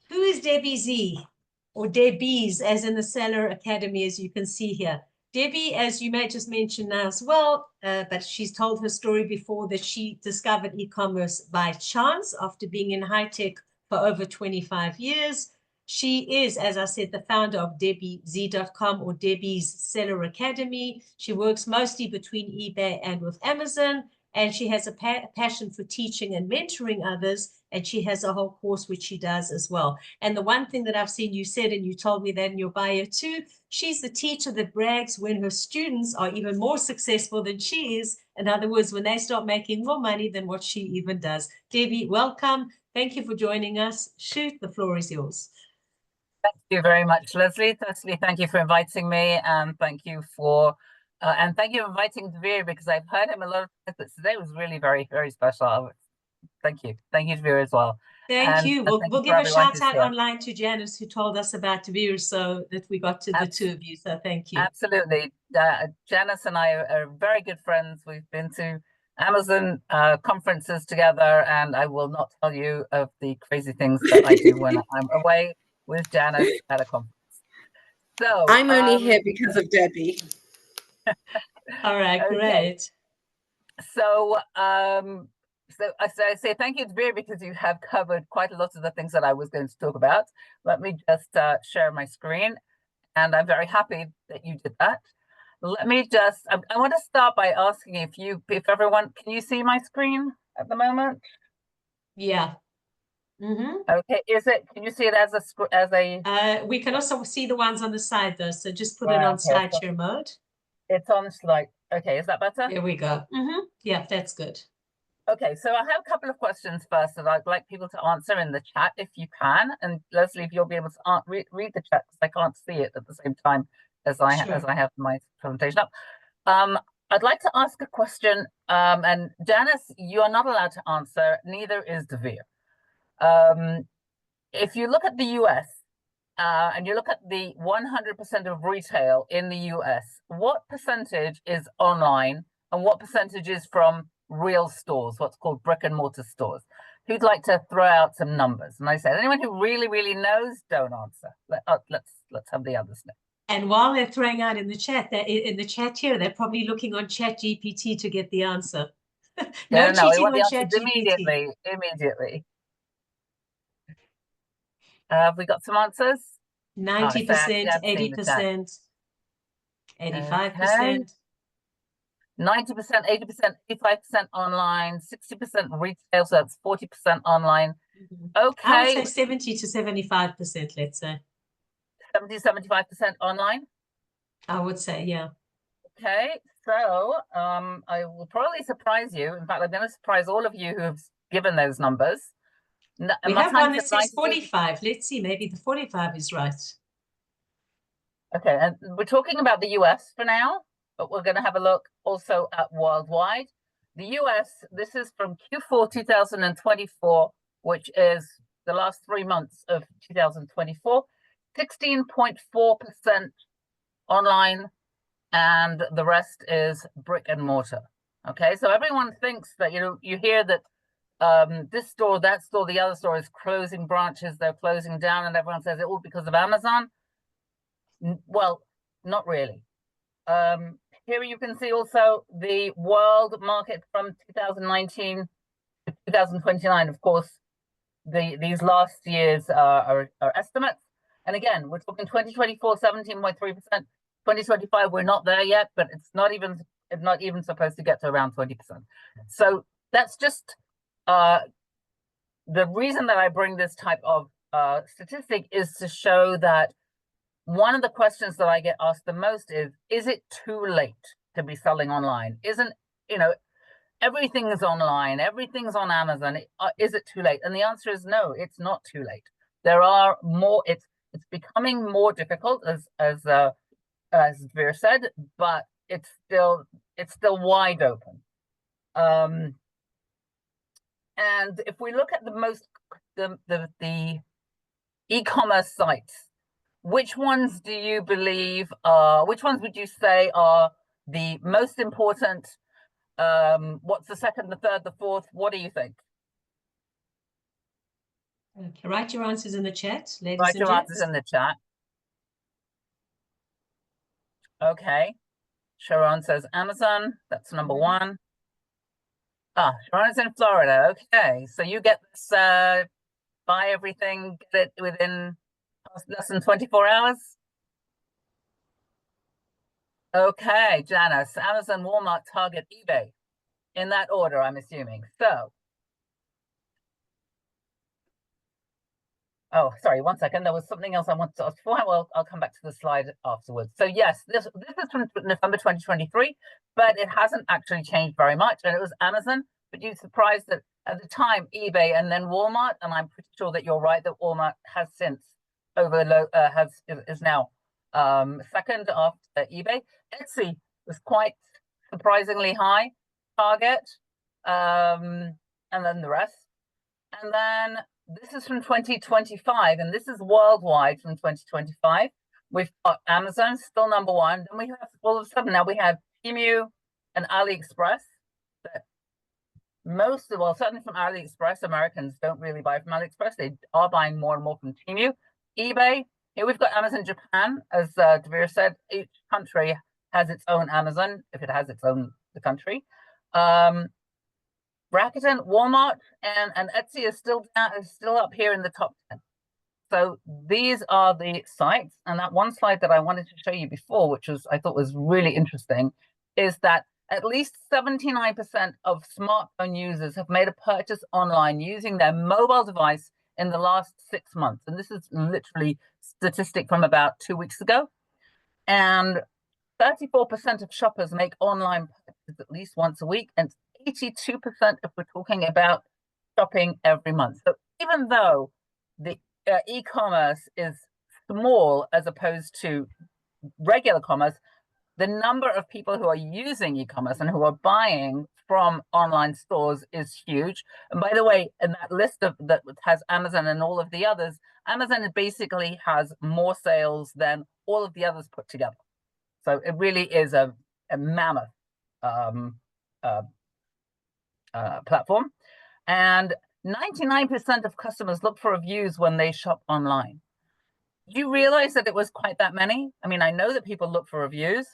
Who is Debi Z, or Debi's, as in the Seller Academy, as you can see here? Debi, as you may just mention now as well, but she's told her story before that she discovered e-commerce by chance after being in high tech for over 25 years. She is, as I said, the founder of DebiZ.com, or Debi's Seller Academy. She works mostly between eBay and with Amazon, and she has a passion for teaching and mentoring others, and she has a whole course which she does as well. And the one thing that I've seen you said, and you told me that in your bio too, she's the teacher that brags when her students are even more successful than she is. In other words, when they start making more money than what she even does. Debi, welcome. Thank you for joining us. Shoot, the floor is yours. Thank you very much, Lesley. Firstly, thank you for inviting me, and thank you for inviting Dvir, because I've heard him a lot of times, but today was really very, very special. Thank you, Dvir, as well. Thank you. Thank We'll you give for a everyone shout who's out here. online to Janice, who told us about Dvir, so that we got to the two of you. So thank you. Absolutely. Janice and I are very good friends. We've been to Amazon conferences together, and I will not tell you of the crazy things that I do when I'm away with Janice at a conference. So I'm only here because of Debbie. All right, okay. great. So I say thank you, Dvir, because you have covered quite a lot of the things that I was going to talk about. Let me just share my screen, and I'm very happy that you did that. Let me just, I want to start by asking if everyone, can you see my screen at the moment? Yeah. Okay, can you see it as a, we can also see the ones on the side though, so just put it right, on okay, slideshare mode. It's on slide. Okay, is that better? There we go. Yeah, that's good. Okay, so I have a couple of questions first that I'd like people to answer in the chat if you can. And Lesley, if you'll be able to read the chat, because I can't see it at the same time as I have my presentation up. I'd like to ask a question, and Janice, you are not allowed to answer, neither is Dvir. If you look at the US, and you look at the 100% of retail in the US, what percentage is online and what percentage is from real stores, what's called brick and mortar stores? Who'd like to throw out some numbers? And I said, anyone who really, really knows, don't answer. Let's have the others know. And while they're throwing out in the chat, here, they're probably looking on ChatGPT to get the answer. No No, we cheating want on the answers ChatGPT. immediately. Have we got some answers? 90%, 80%, 85%. 90%, 80%, 85% online, 60% retail, so that's 40% online. Okay. I would say 70 to 75%, let's say. 70, 75% online? I would say, yeah. Okay, so I will probably surprise you. In fact, I'm going to surprise all of you who have given those numbers. We have one that says 45. Let's see, maybe the 45 is right. Okay, and we're talking about the US for now, but we're going to have a look also at worldwide. The US, this is from Q4 2024, which is the last 3 months of 2024, 16.4% online, and the rest is brick and mortar. Okay, so everyone thinks that, you hear that this store, that store, the other store is closing branches, they're closing down, and everyone says it all because of Amazon. Well, not really. Here you can see also the world market from 2019 to 2029. Of course, these last years are estimates. And again, we're talking 2024, 17.3%. 2025, we're not there yet, but it's not even supposed to get to around 20%. So that's just the reason that I bring this type of statistic is to show that one of the questions that I get asked the most is it too late to be selling online? Everything is online, everything's on Amazon. Is it too late? And the answer is no, it's not too late. There are more, it's becoming more difficult as Dvir said, but it's still wide open. And if we look at the e-commerce sites, which ones do you believe which ones would you say are the most important? What's the second, the third, the fourth? What do you think? Okay, write your answers in the chat, ladies Write and your gents. answers in the chat. Okay. Sharon says Amazon. That's number one. Sharon's in Florida. Okay. So you get this, buy everything, get it within less than 24 hours? Okay, Janice, Amazon, Walmart, Target, eBay. In that order, I'm assuming. So, oh, sorry, one second. There was something else I wanted to ask before. Well, I'll come back to the slide afterwards. So yes, this is from November 2023, but it hasn't actually changed very much. And it was Amazon, but you're surprised that at the time, eBay and then Walmart, and I'm pretty sure that you're right that Walmart has since is now second after eBay. Etsy was quite surprisingly high. Target, and then the rest. And then this is from 2025, and this is worldwide from 2025. We've got Amazon still number one. Then we have, all of a sudden now we have Temu and AliExpress. That most of, well, certainly from AliExpress, Americans don't really buy from AliExpress. They are buying more and more from Temu. eBay. Here we've got Amazon Japan. As Dvir said, each country has its own Amazon, if it has its own the country. Rakuten, Walmart, and Etsy is still up here in the top 10. So these are the sites. And that one slide that I wanted to show you before, which I thought was really interesting, is that at least 79% of smartphone users have made a purchase online using their mobile device in the last 6 months. And this is literally statistic from about 2 weeks ago. And 34% of shoppers make online purchases at least once a week, and 82% if we're talking about shopping every month. So even though the e-commerce is small as opposed to regular commerce, the number of people who are using e-commerce and who are buying from online stores is huge. And by the way, in that list that has Amazon and all of the others, Amazon basically has more sales than all of the others put together. So it really is a mammoth platform. And 99% of customers look for reviews when they shop online. Do you realize that it was quite that many? I mean, I know that people look for reviews,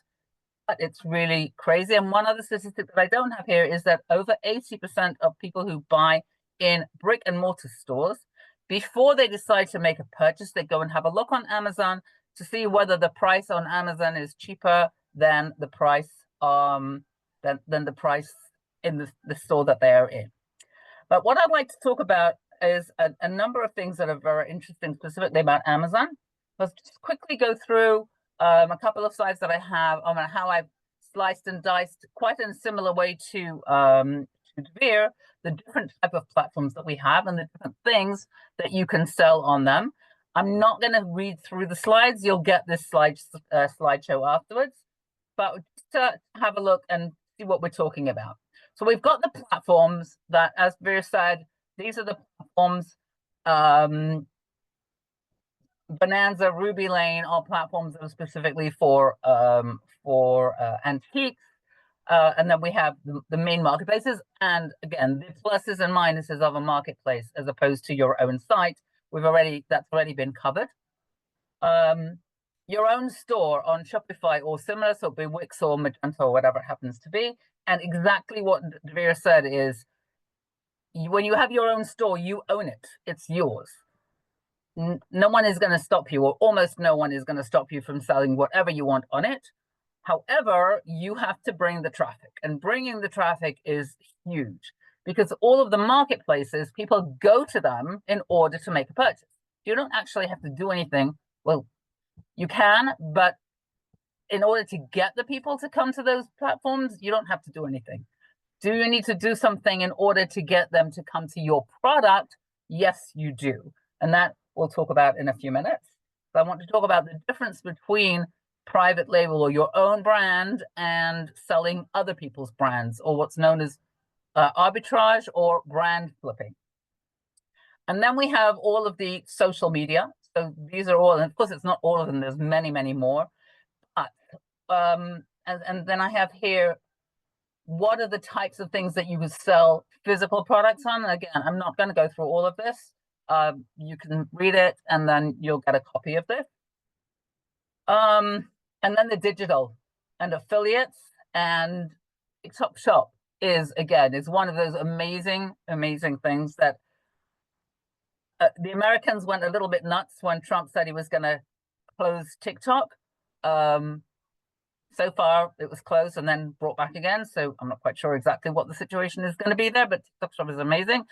but it's really crazy. And one other statistic that I don't have here is that over 80% of people who buy in brick and mortar stores, before they decide to make a purchase, they go and have a look on Amazon to see whether the price on Amazon is cheaper than the price than the price in the store that they are in. But what I'd like to talk about is a number of things that are very interesting specifically about Amazon. Let's just quickly go through a couple of slides that I have on how I've sliced and diced, quite in a similar way to Dvir, the different type of platforms that we have and the different things that you can sell on them. I'm not going to read through the slides. You'll get this slideshow afterwards. But just to have a look and see what we're talking about. So we've got the platforms that, as Dvir said, these are the platforms. Bonanza, Ruby Lane, all platforms that are specifically for antiques. And then we have the main marketplaces. And again, the pluses and minuses of a marketplace as opposed to your own site. That's already been covered. Your own store on Shopify or similar, so it'll be Wix or Magento or whatever it happens to be. And exactly what Dvir said is, when you have your own store, you own it. It's yours. No one is going to stop you, or almost no one is going to stop you from selling whatever you want on it. However, you have to bring the traffic, and bringing the traffic is huge because all of the marketplaces, people go to them in order to make a purchase. You don't actually have to do anything. Well, you can, but in order to get the people to come to those platforms, you don't have to do anything. Do you need to do something in order to get them to come to your product? Yes, you do. And that we'll talk about in a few minutes. So I want to talk about the difference between private label or your own brand and selling other people's brands, or what's known as arbitrage or brand flipping. And then we have all of the social media. So these are all, and of course it's not all of them, there's many, many more. And then I have here, what are the types of things that you would sell physical products on? And again, I'm not going to go through all of this. You can read it and then you'll get a copy of this. And then the digital and affiliates, and TikTok Shop is one of those amazing, amazing things that the Americans went a little bit nuts when Trump said he was going to close TikTok. So far, it was closed and then brought back again. So I'm not quite sure exactly what the situation is going to be there, but TikTok Shop is amazing.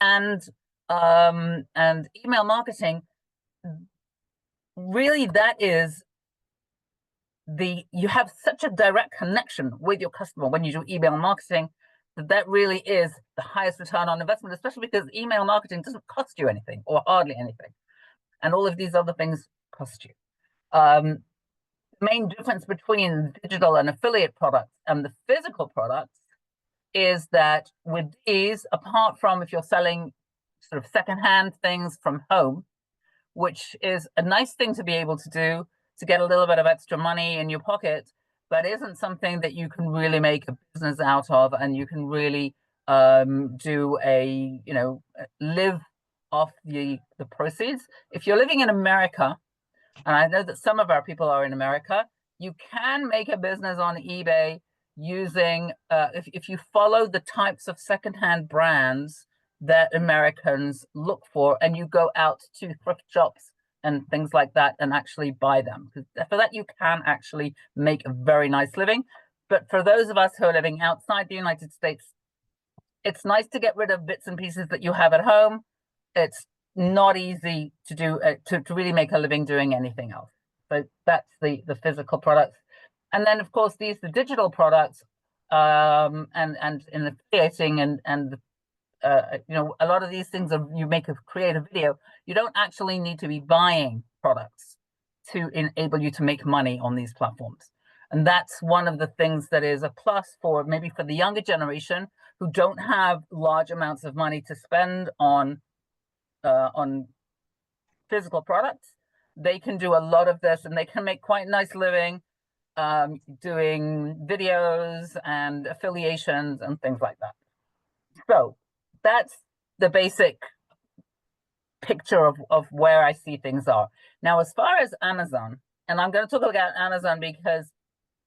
And email marketing, really, that is you have such a direct connection with your customer when you do email marketing that really is the highest return on investment, especially because email marketing doesn't cost you anything or hardly anything. And all of these other things cost you. The main difference between digital and affiliate products and the physical products is that with these, apart from if you're selling sort of secondhand things from home, which is a nice thing to be able to do to get a little bit of extra money in your pocket, but isn't something that you can really make a business out of, and you can really do a, live off the proceeds. If you're living in America, and I know that some of our people are in America, you can make a business on eBay using, if you follow the types of secondhand brands that Americans look for, and you go out to thrift shops and things like that and actually buy them. For that, you can actually make a very nice living. But for those of us who are living outside the United States, it's nice to get rid of bits and pieces that you have at home. It's not easy to do, to really make a living doing anything else. So that's the physical products. And then, of course, the digital products, and in affiliating and a lot of these things are, you create a video, you don't actually need to be buying products to enable you to make money on these platforms. And that's one of the things that is a plus for maybe for the younger generation who don't have large amounts of money to spend on physical products. They can do a lot of this, and they can make quite a nice living doing videos and affiliations and things like that. So that's the basic picture of where I see things are. Now, as far as Amazon, and I'm going to talk about Amazon because,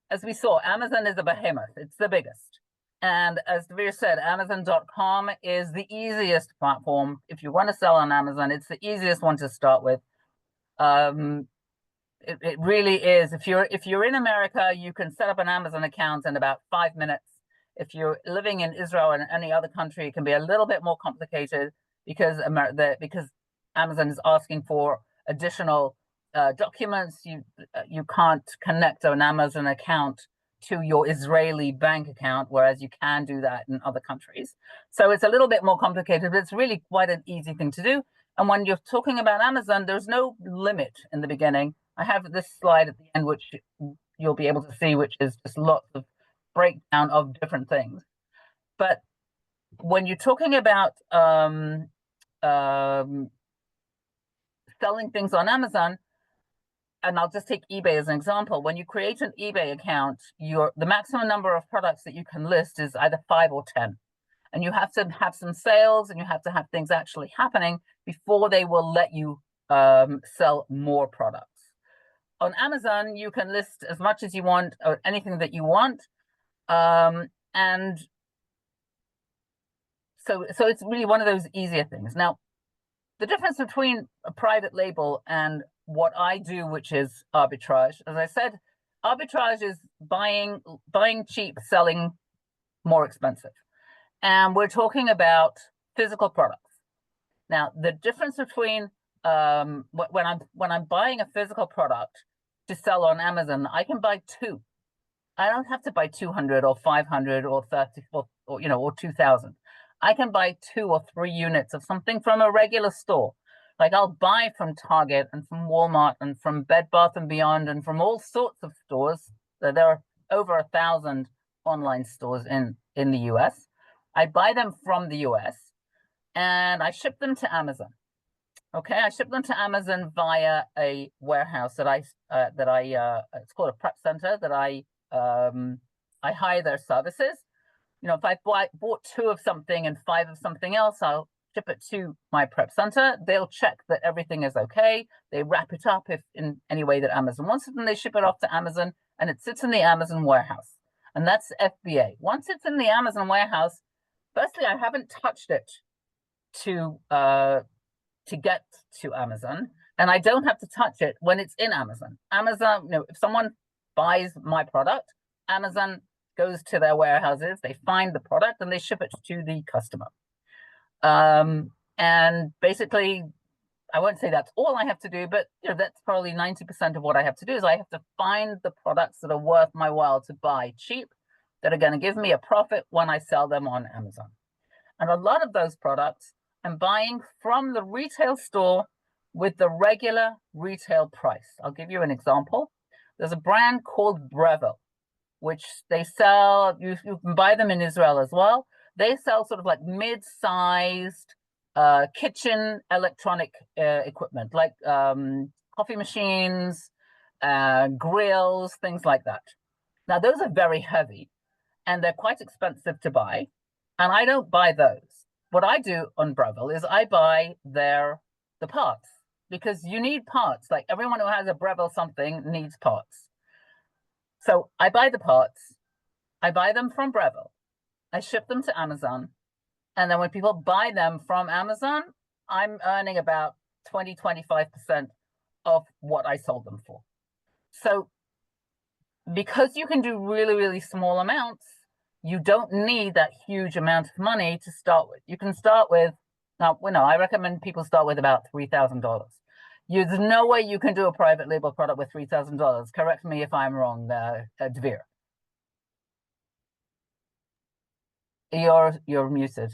as we saw, Amazon is a behemoth. It's the biggest. And as Dvir said, Amazon.com is the easiest platform. If you want to sell on Amazon, it's the easiest one to start with. It really is. If you're in America, you can set up an Amazon account in about 5 minutes. If you're living in Israel and any other country, it can be a little bit more complicated because Amazon is asking for additional documents. You can't connect an Amazon account to your Israeli bank account, whereas you can do that in other countries. So it's a little bit more complicated, but it's really quite an easy thing to do. And when you're talking about Amazon, there's no limit in the beginning. I have this slide at the end, which you'll be able to see, which is just lots of breakdown of different things. But when you're talking about selling things on Amazon, and I'll just take eBay as an example. When you create an eBay account, the maximum number of products that you can list is either 5 or 10. And you have to have some sales, and you have to have things actually happening before they will let you sell more products. On Amazon, you can list as much as you want or anything that you want. And so it's really one of those easier things. Now, the difference between a private label and what I do, which is arbitrage, as I said, arbitrage is buying cheap, selling more expensive. And we're talking about physical products. Now, the difference between when I'm buying a physical product to sell on Amazon, I can buy 2. I don't have to buy 200 or 500 or 30 or 2,000. I can buy 2 or 3 units of something from a regular store. Like I'll buy from Target and from Walmart and from Bed Bath & Beyond and from all sorts of stores. There are over 1,000 online stores in the US. I buy them from the US and I ship them to Amazon. Okay, I ship them to Amazon via a warehouse that it's called a prep center that I hire their services. If I bought 2 of something and 5 of something else, I'll ship it to my prep center. They'll check that everything is okay. They wrap it up if in any way that Amazon wants it, and they ship it off to Amazon, and it sits in the Amazon warehouse. And that's FBA. Once it's in the Amazon warehouse, firstly, I haven't touched it to get to Amazon, and I don't have to touch it when it's in Amazon. Amazon, if someone buys my product, Amazon goes to their warehouses, they find the product, and they ship it to the customer. And basically, I won't say that's all I have to do, but that's probably 90% of what I have to do is I have to find the products that are worth my while to buy cheap, that are going to give me a profit when I sell them on Amazon. And a lot of those products I'm buying from the retail store with the regular retail price. I'll give you an example. There's a brand called Breakout, which they sell, you can buy them in Israel as well. They sell sort of like mid-sized kitchen electronic equipment, like coffee machines, grills, things like that. Now, those are very heavy and they're quite expensive to buy. And I don't buy those. What I do on Breville is I buy the parts, because you need parts. Like everyone who has a Breville something needs parts. So I buy the parts. I buy them from Breville. I ship them to Amazon. And then when people buy them from Amazon, I'm earning about 20, 25% of what I sold them for. So because you can do really, really small amounts, you don't need that huge amount of money to start with. You can start with, now, I recommend people start with about $3,000. There's no way you can do a private label product with $3,000. Correct me if I'm wrong, Dvir. You're muted.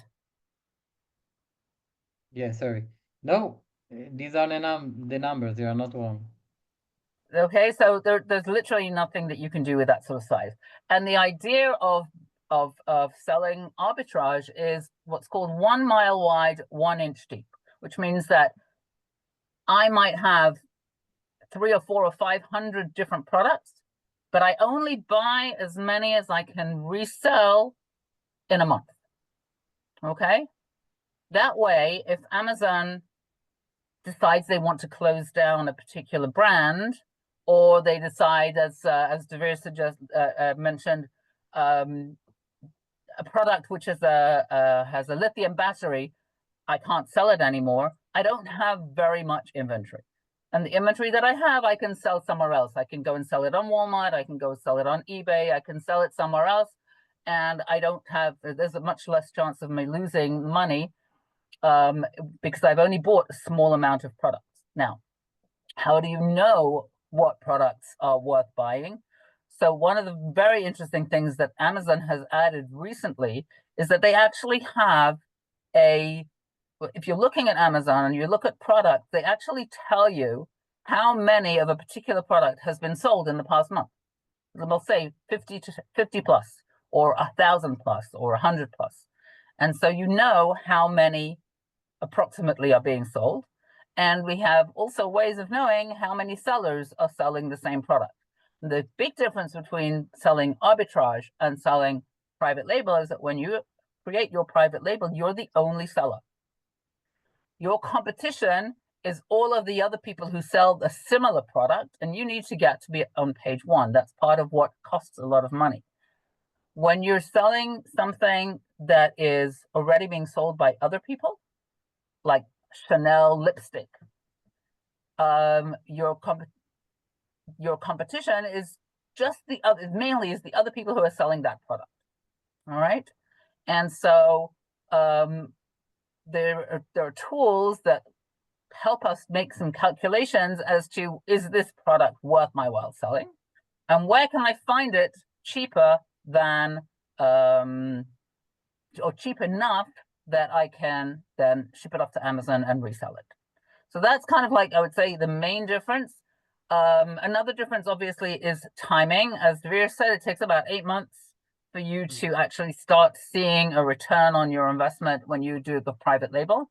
Yeah, sorry. No, these are the numbers. You are not wrong. Okay, so there's literally nothing that you can do with that sort of size. And the idea of selling arbitrage is what's called 1 mile wide, 1 inch deep, which means that I might have 300 or 400 or 500 different products, but I only buy as many as I can resell in a month. Okay, that way, if Amazon decides they want to close down a particular brand, or they decide, as Dvir mentioned, a product which is has a lithium battery, I can't sell it anymore. I don't have very much inventory. And the inventory that I have, I can sell somewhere else. I can go and sell it on Walmart. I can go sell it on eBay. I can sell it somewhere else. And there's a much less chance of me losing money because I've only bought a small amount of products. Now, how do you know what products are worth buying? So one of the very interesting things that Amazon has added recently is that they actually have if you're looking at Amazon and you look at products, they actually tell you how many of a particular product has been sold in the past month. They'll say 50 plus, or 1,000 plus, or 100 plus. And so you know how many approximately are being sold. And we have also ways of knowing how many sellers are selling the same product. The big difference between selling arbitrage and selling private label is that when you create your private label, you're the only seller. Your competition is all of the other people who sell a similar product, and you need to get to be on page 1. That's part of what costs a lot of money. When you're selling something that is already being sold by other people, like Chanel lipstick, your competition is just mainly the other people who are selling that product. All right, and so there are tools that help us make some calculations as to, is this product worth my while selling, and where can I find it cheaper than or cheap enough that I can then ship it off to Amazon and resell it. So that's kind of like, I would say, the main difference. Another difference, obviously, is timing. As Dvir said, it takes about 8 months for you to actually start seeing a return on your investment when you do the private label.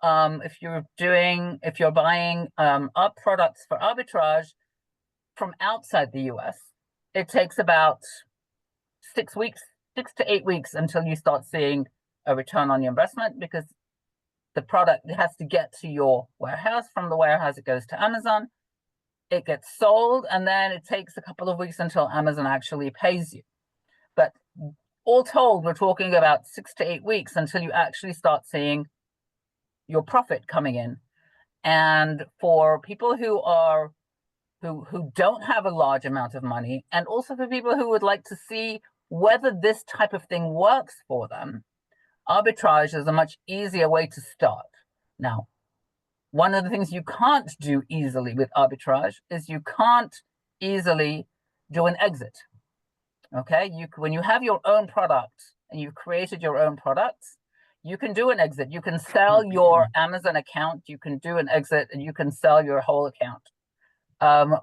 If you're buying up products for arbitrage from outside the US, it takes about 6 to 8 weeks until you start seeing a return on your investment, because the product has to get to your warehouse. From the warehouse, it goes to Amazon, it gets sold, and then it takes a couple of weeks until Amazon actually pays you. But all told, we're talking about 6 to 8 weeks until you actually start seeing your profit coming in. And for people who don't have a large amount of money, and also for people who would like to see whether this type of thing works for them, arbitrage is a much easier way to start. Now, one of the things you can't do easily with arbitrage is you can't easily do an exit. Okay, when you have your own product and you've created your own products, you can do an exit. You can sell your Amazon account, you can do an exit, and you can sell your whole account.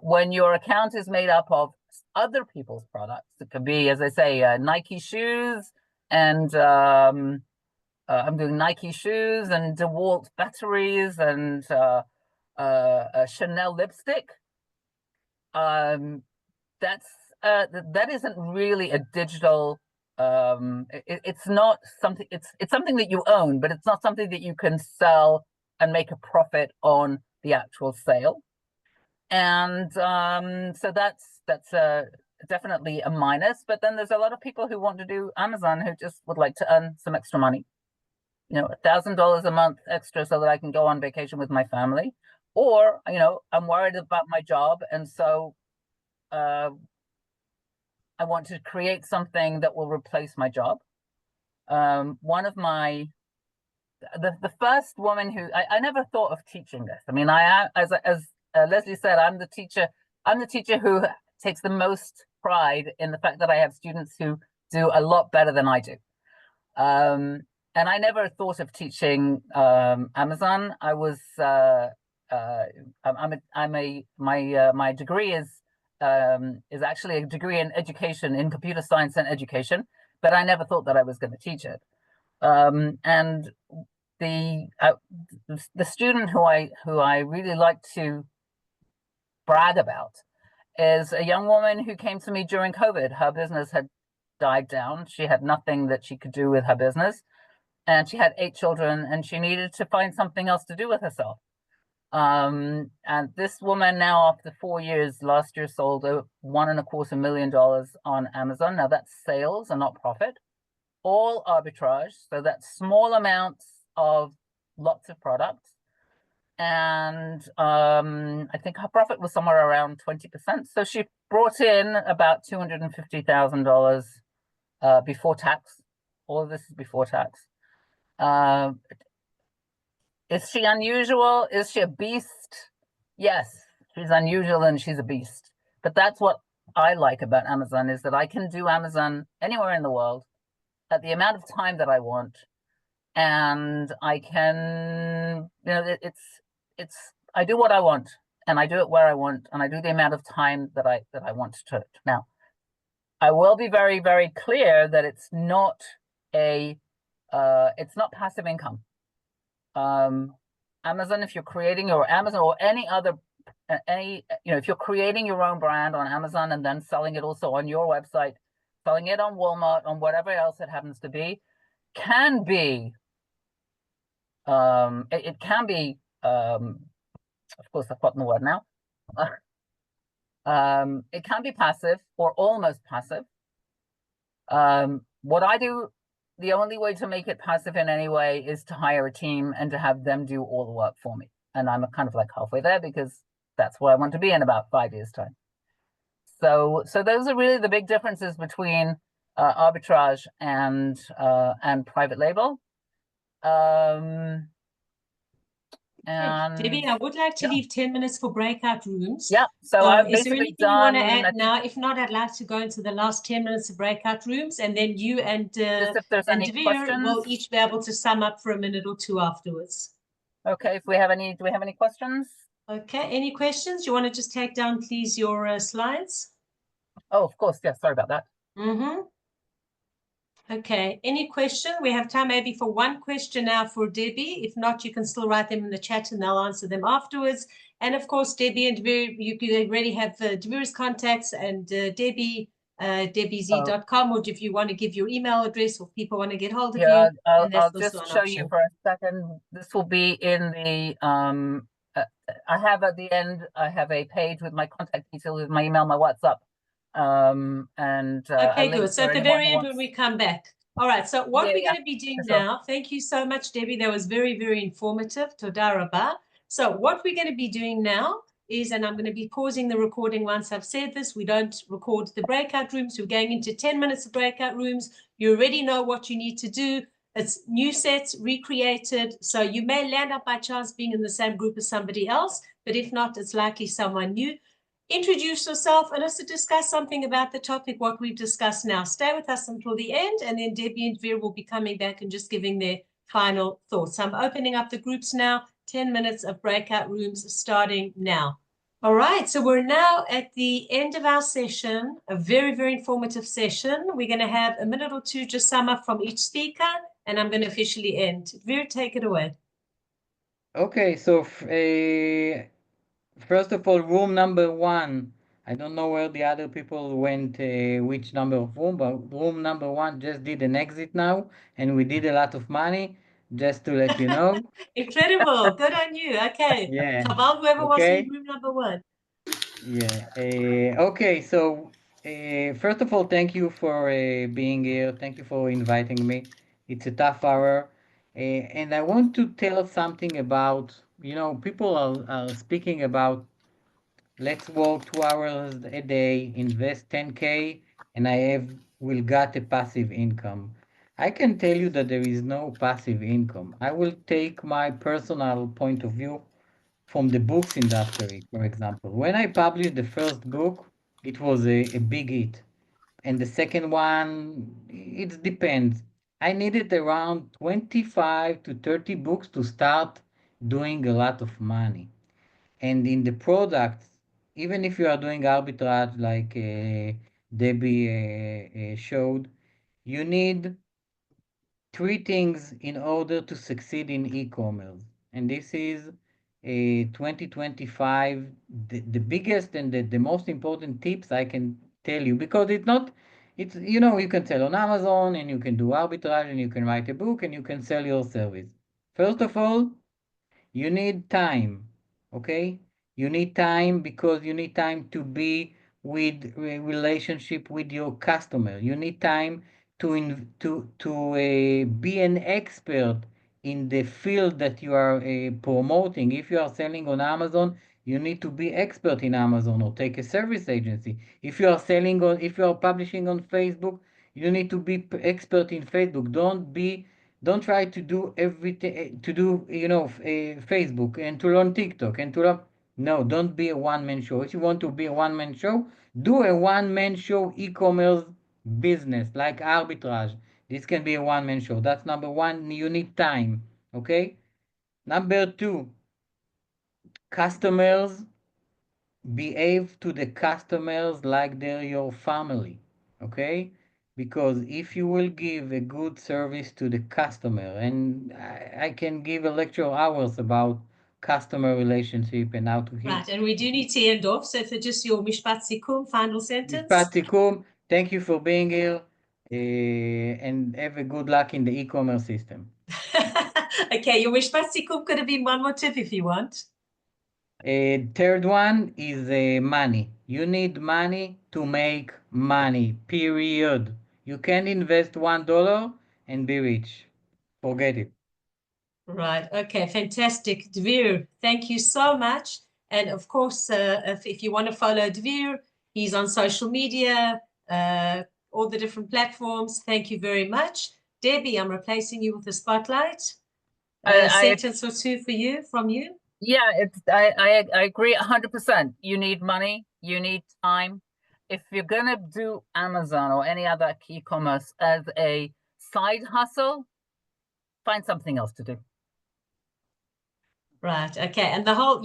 When your account is made up of other people's products, it could be, as I say, Nike shoes and I'm doing Nike shoes and DeWalt batteries and a Chanel lipstick. That isn't really a digital. It's not something. It's something that you own, but it's not something that you can sell and make a profit on the actual sale. And so that's definitely a minus. But then there's a lot of people who want to do Amazon who just would like to earn some extra money. You know, $1,000 a month extra so that I can go on vacation with my family. Or, you know, I'm worried about my job, and so I want to create something that will replace my job. One of my the first woman who I never thought of teaching this. I mean, as Lesley said, I'm the teacher. I'm the teacher who takes the most pride in the fact that I have students who do a lot better than I do. And I never thought of teaching Amazon. I was my degree is actually a degree in education, in computer science and education, but I never thought that I was going to teach it. And the student who I really like to brag about is a young woman who came to me during COVID. Her business had died down. She had nothing that she could do with her business, and she had 8 children, and she needed to find something else to do with herself. And this woman now, after 4 years, last year sold $1.25 million on Amazon. Now that's sales and not profit, all arbitrage. So that's small amounts of lots of products. And I think her profit was somewhere around 20%. So she brought in about $250,000 before tax. All of this is before tax. Is she unusual? Is she a beast? Yes, she's unusual and she's a beast. But that's what I like about Amazon, is that I can do Amazon anywhere in the world at the amount of time that I want. And I can, you know, I do what I want, and I do it where I want, and I do the amount of time that I want to. Now, I will be very, very clear that it's not passive income. Amazon, if you're creating your Amazon or if you're creating your own brand on Amazon and then selling it also on your website, selling it on Walmart, on whatever else it happens to be, can be, it can be, of course, I've forgotten the word now. It can be passive or almost passive. What I do, the only way to make it passive in any way is to hire a team and to have them do all the work for me. And I'm kind of like halfway there, because that's where I want to be in about 5 years' time. So those are really the big differences between arbitrage and private label. And Debi, I would like to leave 10 minutes for breakout rooms. Yeah, so I'm is there basically anything you want to done. add now? If not, I'd like to go into the last 10 minutes of breakout rooms, and then you and Just if there's any Dvir questions. will each be able to sum up for a minute or two afterwards. Okay, do we have any questions? Okay, any questions? You want to just take down, please, your slides? Oh, of course, yeah, sorry about that. Mm-hmm. Okay, any question? We have time maybe for one question now for Debi. If not, you can still write them in the chat and they'll answer them afterwards. And of course, Debi and Dvir, you already have Dvir's contacts, and Debi, DebiZ.com, or if you want to give your email address or people want to get hold of you. I'll just show you for a second. This will be in the, I have at the end, I have a page with my contact details, with my email, my WhatsApp. Okay, good. So at the very end, when we come back. All right. So what we're going to be doing now, thank you so much, Debi. That was very, very informative. Toda rabah. So what we're going to be doing now is, and I'm going to be pausing the recording once I've said this, we don't record the breakout rooms. We're going into 10 minutes of breakout rooms. You already know what you need to do. It's new sets, recreated. So you may land up by chance being in the same group as somebody else, but if not, it's likely someone new. Introduce yourself and also discuss something about the topic, what we've discussed now. Stay with us until the end, and then Debi and Dvir will be coming back and just giving their final thoughts. I'm opening up the groups now. 10 minutes of breakout rooms starting now. All right, so we're now at the end of our session, a very, very informative session. We're going to have a minute or two just sum up from each speaker, and I'm going to officially end. Dvir, take it away. Okay, so first of all, room number 1. I don't know where the other people went, which number of room, but room number 1 just did an exit now, and we did a lot of money, just to let you know. Incredible. Good on you. Okay. Yeah. Chabal, whoever was Okay. in room number 1. Yeah. Okay. So, first of all, thank you for being here. Thank you for inviting me. It's a tough hour, and I want to tell something about, people are speaking about, let's work 2 hours a day, invest 10K, and will get a passive income. I can tell you that there is no passive income. I will take my personal point of view from the books industry, for example. When I published the first book, it was a big hit. And the second one, it depends. I needed around 25 to 30 books to start doing a lot of money. And in the products, even if you are doing arbitrage like Debbie showed, you need 3 things in order to succeed in e-commerce. And this is 2025, the biggest and the most important tips I can tell you, because you can sell on Amazon and you can do arbitrage and you can write a book and you can sell your service. First of all, you need time, okay? You need time because you need time to be with a relationship with your customer. You need time to be an expert in the field that you are promoting. If you are selling on Amazon, you need to be expert in Amazon or take a service agency. If you are publishing on Facebook, you need to be expert in Facebook. Don't try to do everything, Facebook and to learn TikTok and to learn. No, don't be a one-man show. If you want to be a one-man show, do a one-man show e-commerce business like arbitrage. This can be a one-man show. That's number 1. You need time. Okay. Number 2, customers. Behave to the customers like they're your family. Okay. Because if you will give a good service to the customer, and I can give a lecture hours about customer relationship and how to hit. Right, and we do need to end off. So for just your mishpat sikum, final sentence. Mishpat sikum, thank you for being here, and have a good luck in the e-commerce system. Okay, your mishpat sikum could have been one more tip if you want. Third one is money. You need money to make money, period. You can invest $1 and be rich. Forget it. Right. Okay. Fantastic. Dvir, thank you so much. And of course, if you want to follow Dvir, he's on social media, all the different platforms. Thank you very much. Debbie, I'm replacing you with the spotlight. A sentence or two from you. Yeah, I agree 100%. You need money, you need time. If you're gonna do Amazon or any other e-commerce as a side hustle, find something else to do. Right. Okay. And the whole,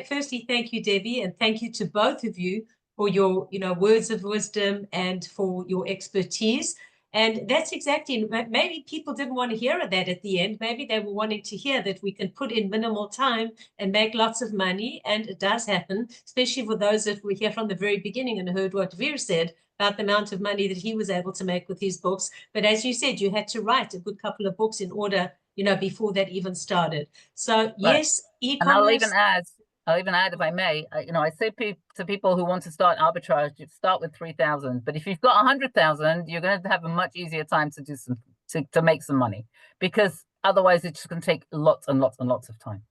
firstly, thank you, Debbie, and thank you to both of you for your, words of wisdom and for your expertise. And that's exactly, maybe people didn't want to hear that at the end. Maybe they were wanting to hear that we can put in minimal time and make lots of money. And it does happen, especially for those that were here from the very beginning and heard what Dvir said about the amount of money that he was able to make with his books. But as you said, you had to write a good couple of books in order, before that even started. So yes, e-commerce. And I'll even add, if I may, I say to people who want to start arbitrage, you start with 3,000. But if you've got 100,000, you're going to have a much easier time to make some money, because otherwise it's just going to take lots and lots and lots of time.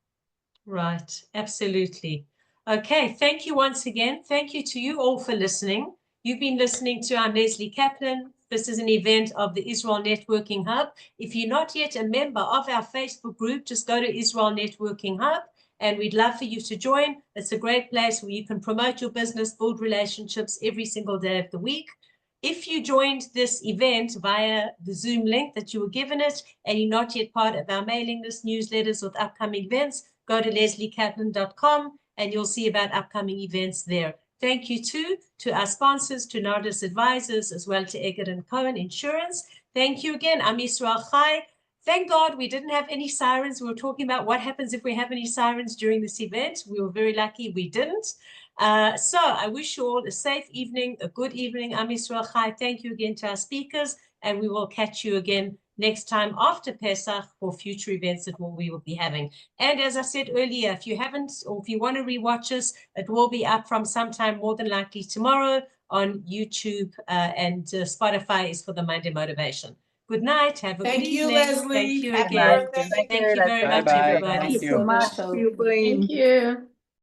Right. Absolutely. Okay. Thank you once again. Thank you to you all for listening. You've been listening to I'm Lesley Kaplan. This is an event of the Israel Networking Hub. If you're not yet a member of our Facebook group, just go to Israel Networking Hub, and we'd love for you to join. It's a great place where you can promote your business, build relationships every single day of the week. If you joined this event via the Zoom link that you were given it, and you're not yet part of our mailing list, newsletters with upcoming events, go to lesleykaplan.com and you'll see about upcoming events there. Thank you to our sponsors, to Nardis Advisors, as well to L.A.K. Cohen Insurance. Thank you again. I'm Israel Chai. Thank God we didn't have any sirens. We were talking about what happens if we have any sirens during this event. We were very lucky we didn't. So I wish you all a safe evening, a good evening. Am Yisrael Chai. Thank you again to our speakers, and we will catch you again next time after Pesach for future events that we will be having. And as I said earlier, if you haven't, or if you want to rewatch us, it will be up from sometime more than likely tomorrow on YouTube, and Spotify is for the Monday Motivation. Good night. Have a good evening. Thank you, Leslie. Thank you Happy again. birthday. Thank you very much, Bye-bye. everybody. Thank you. Thank you.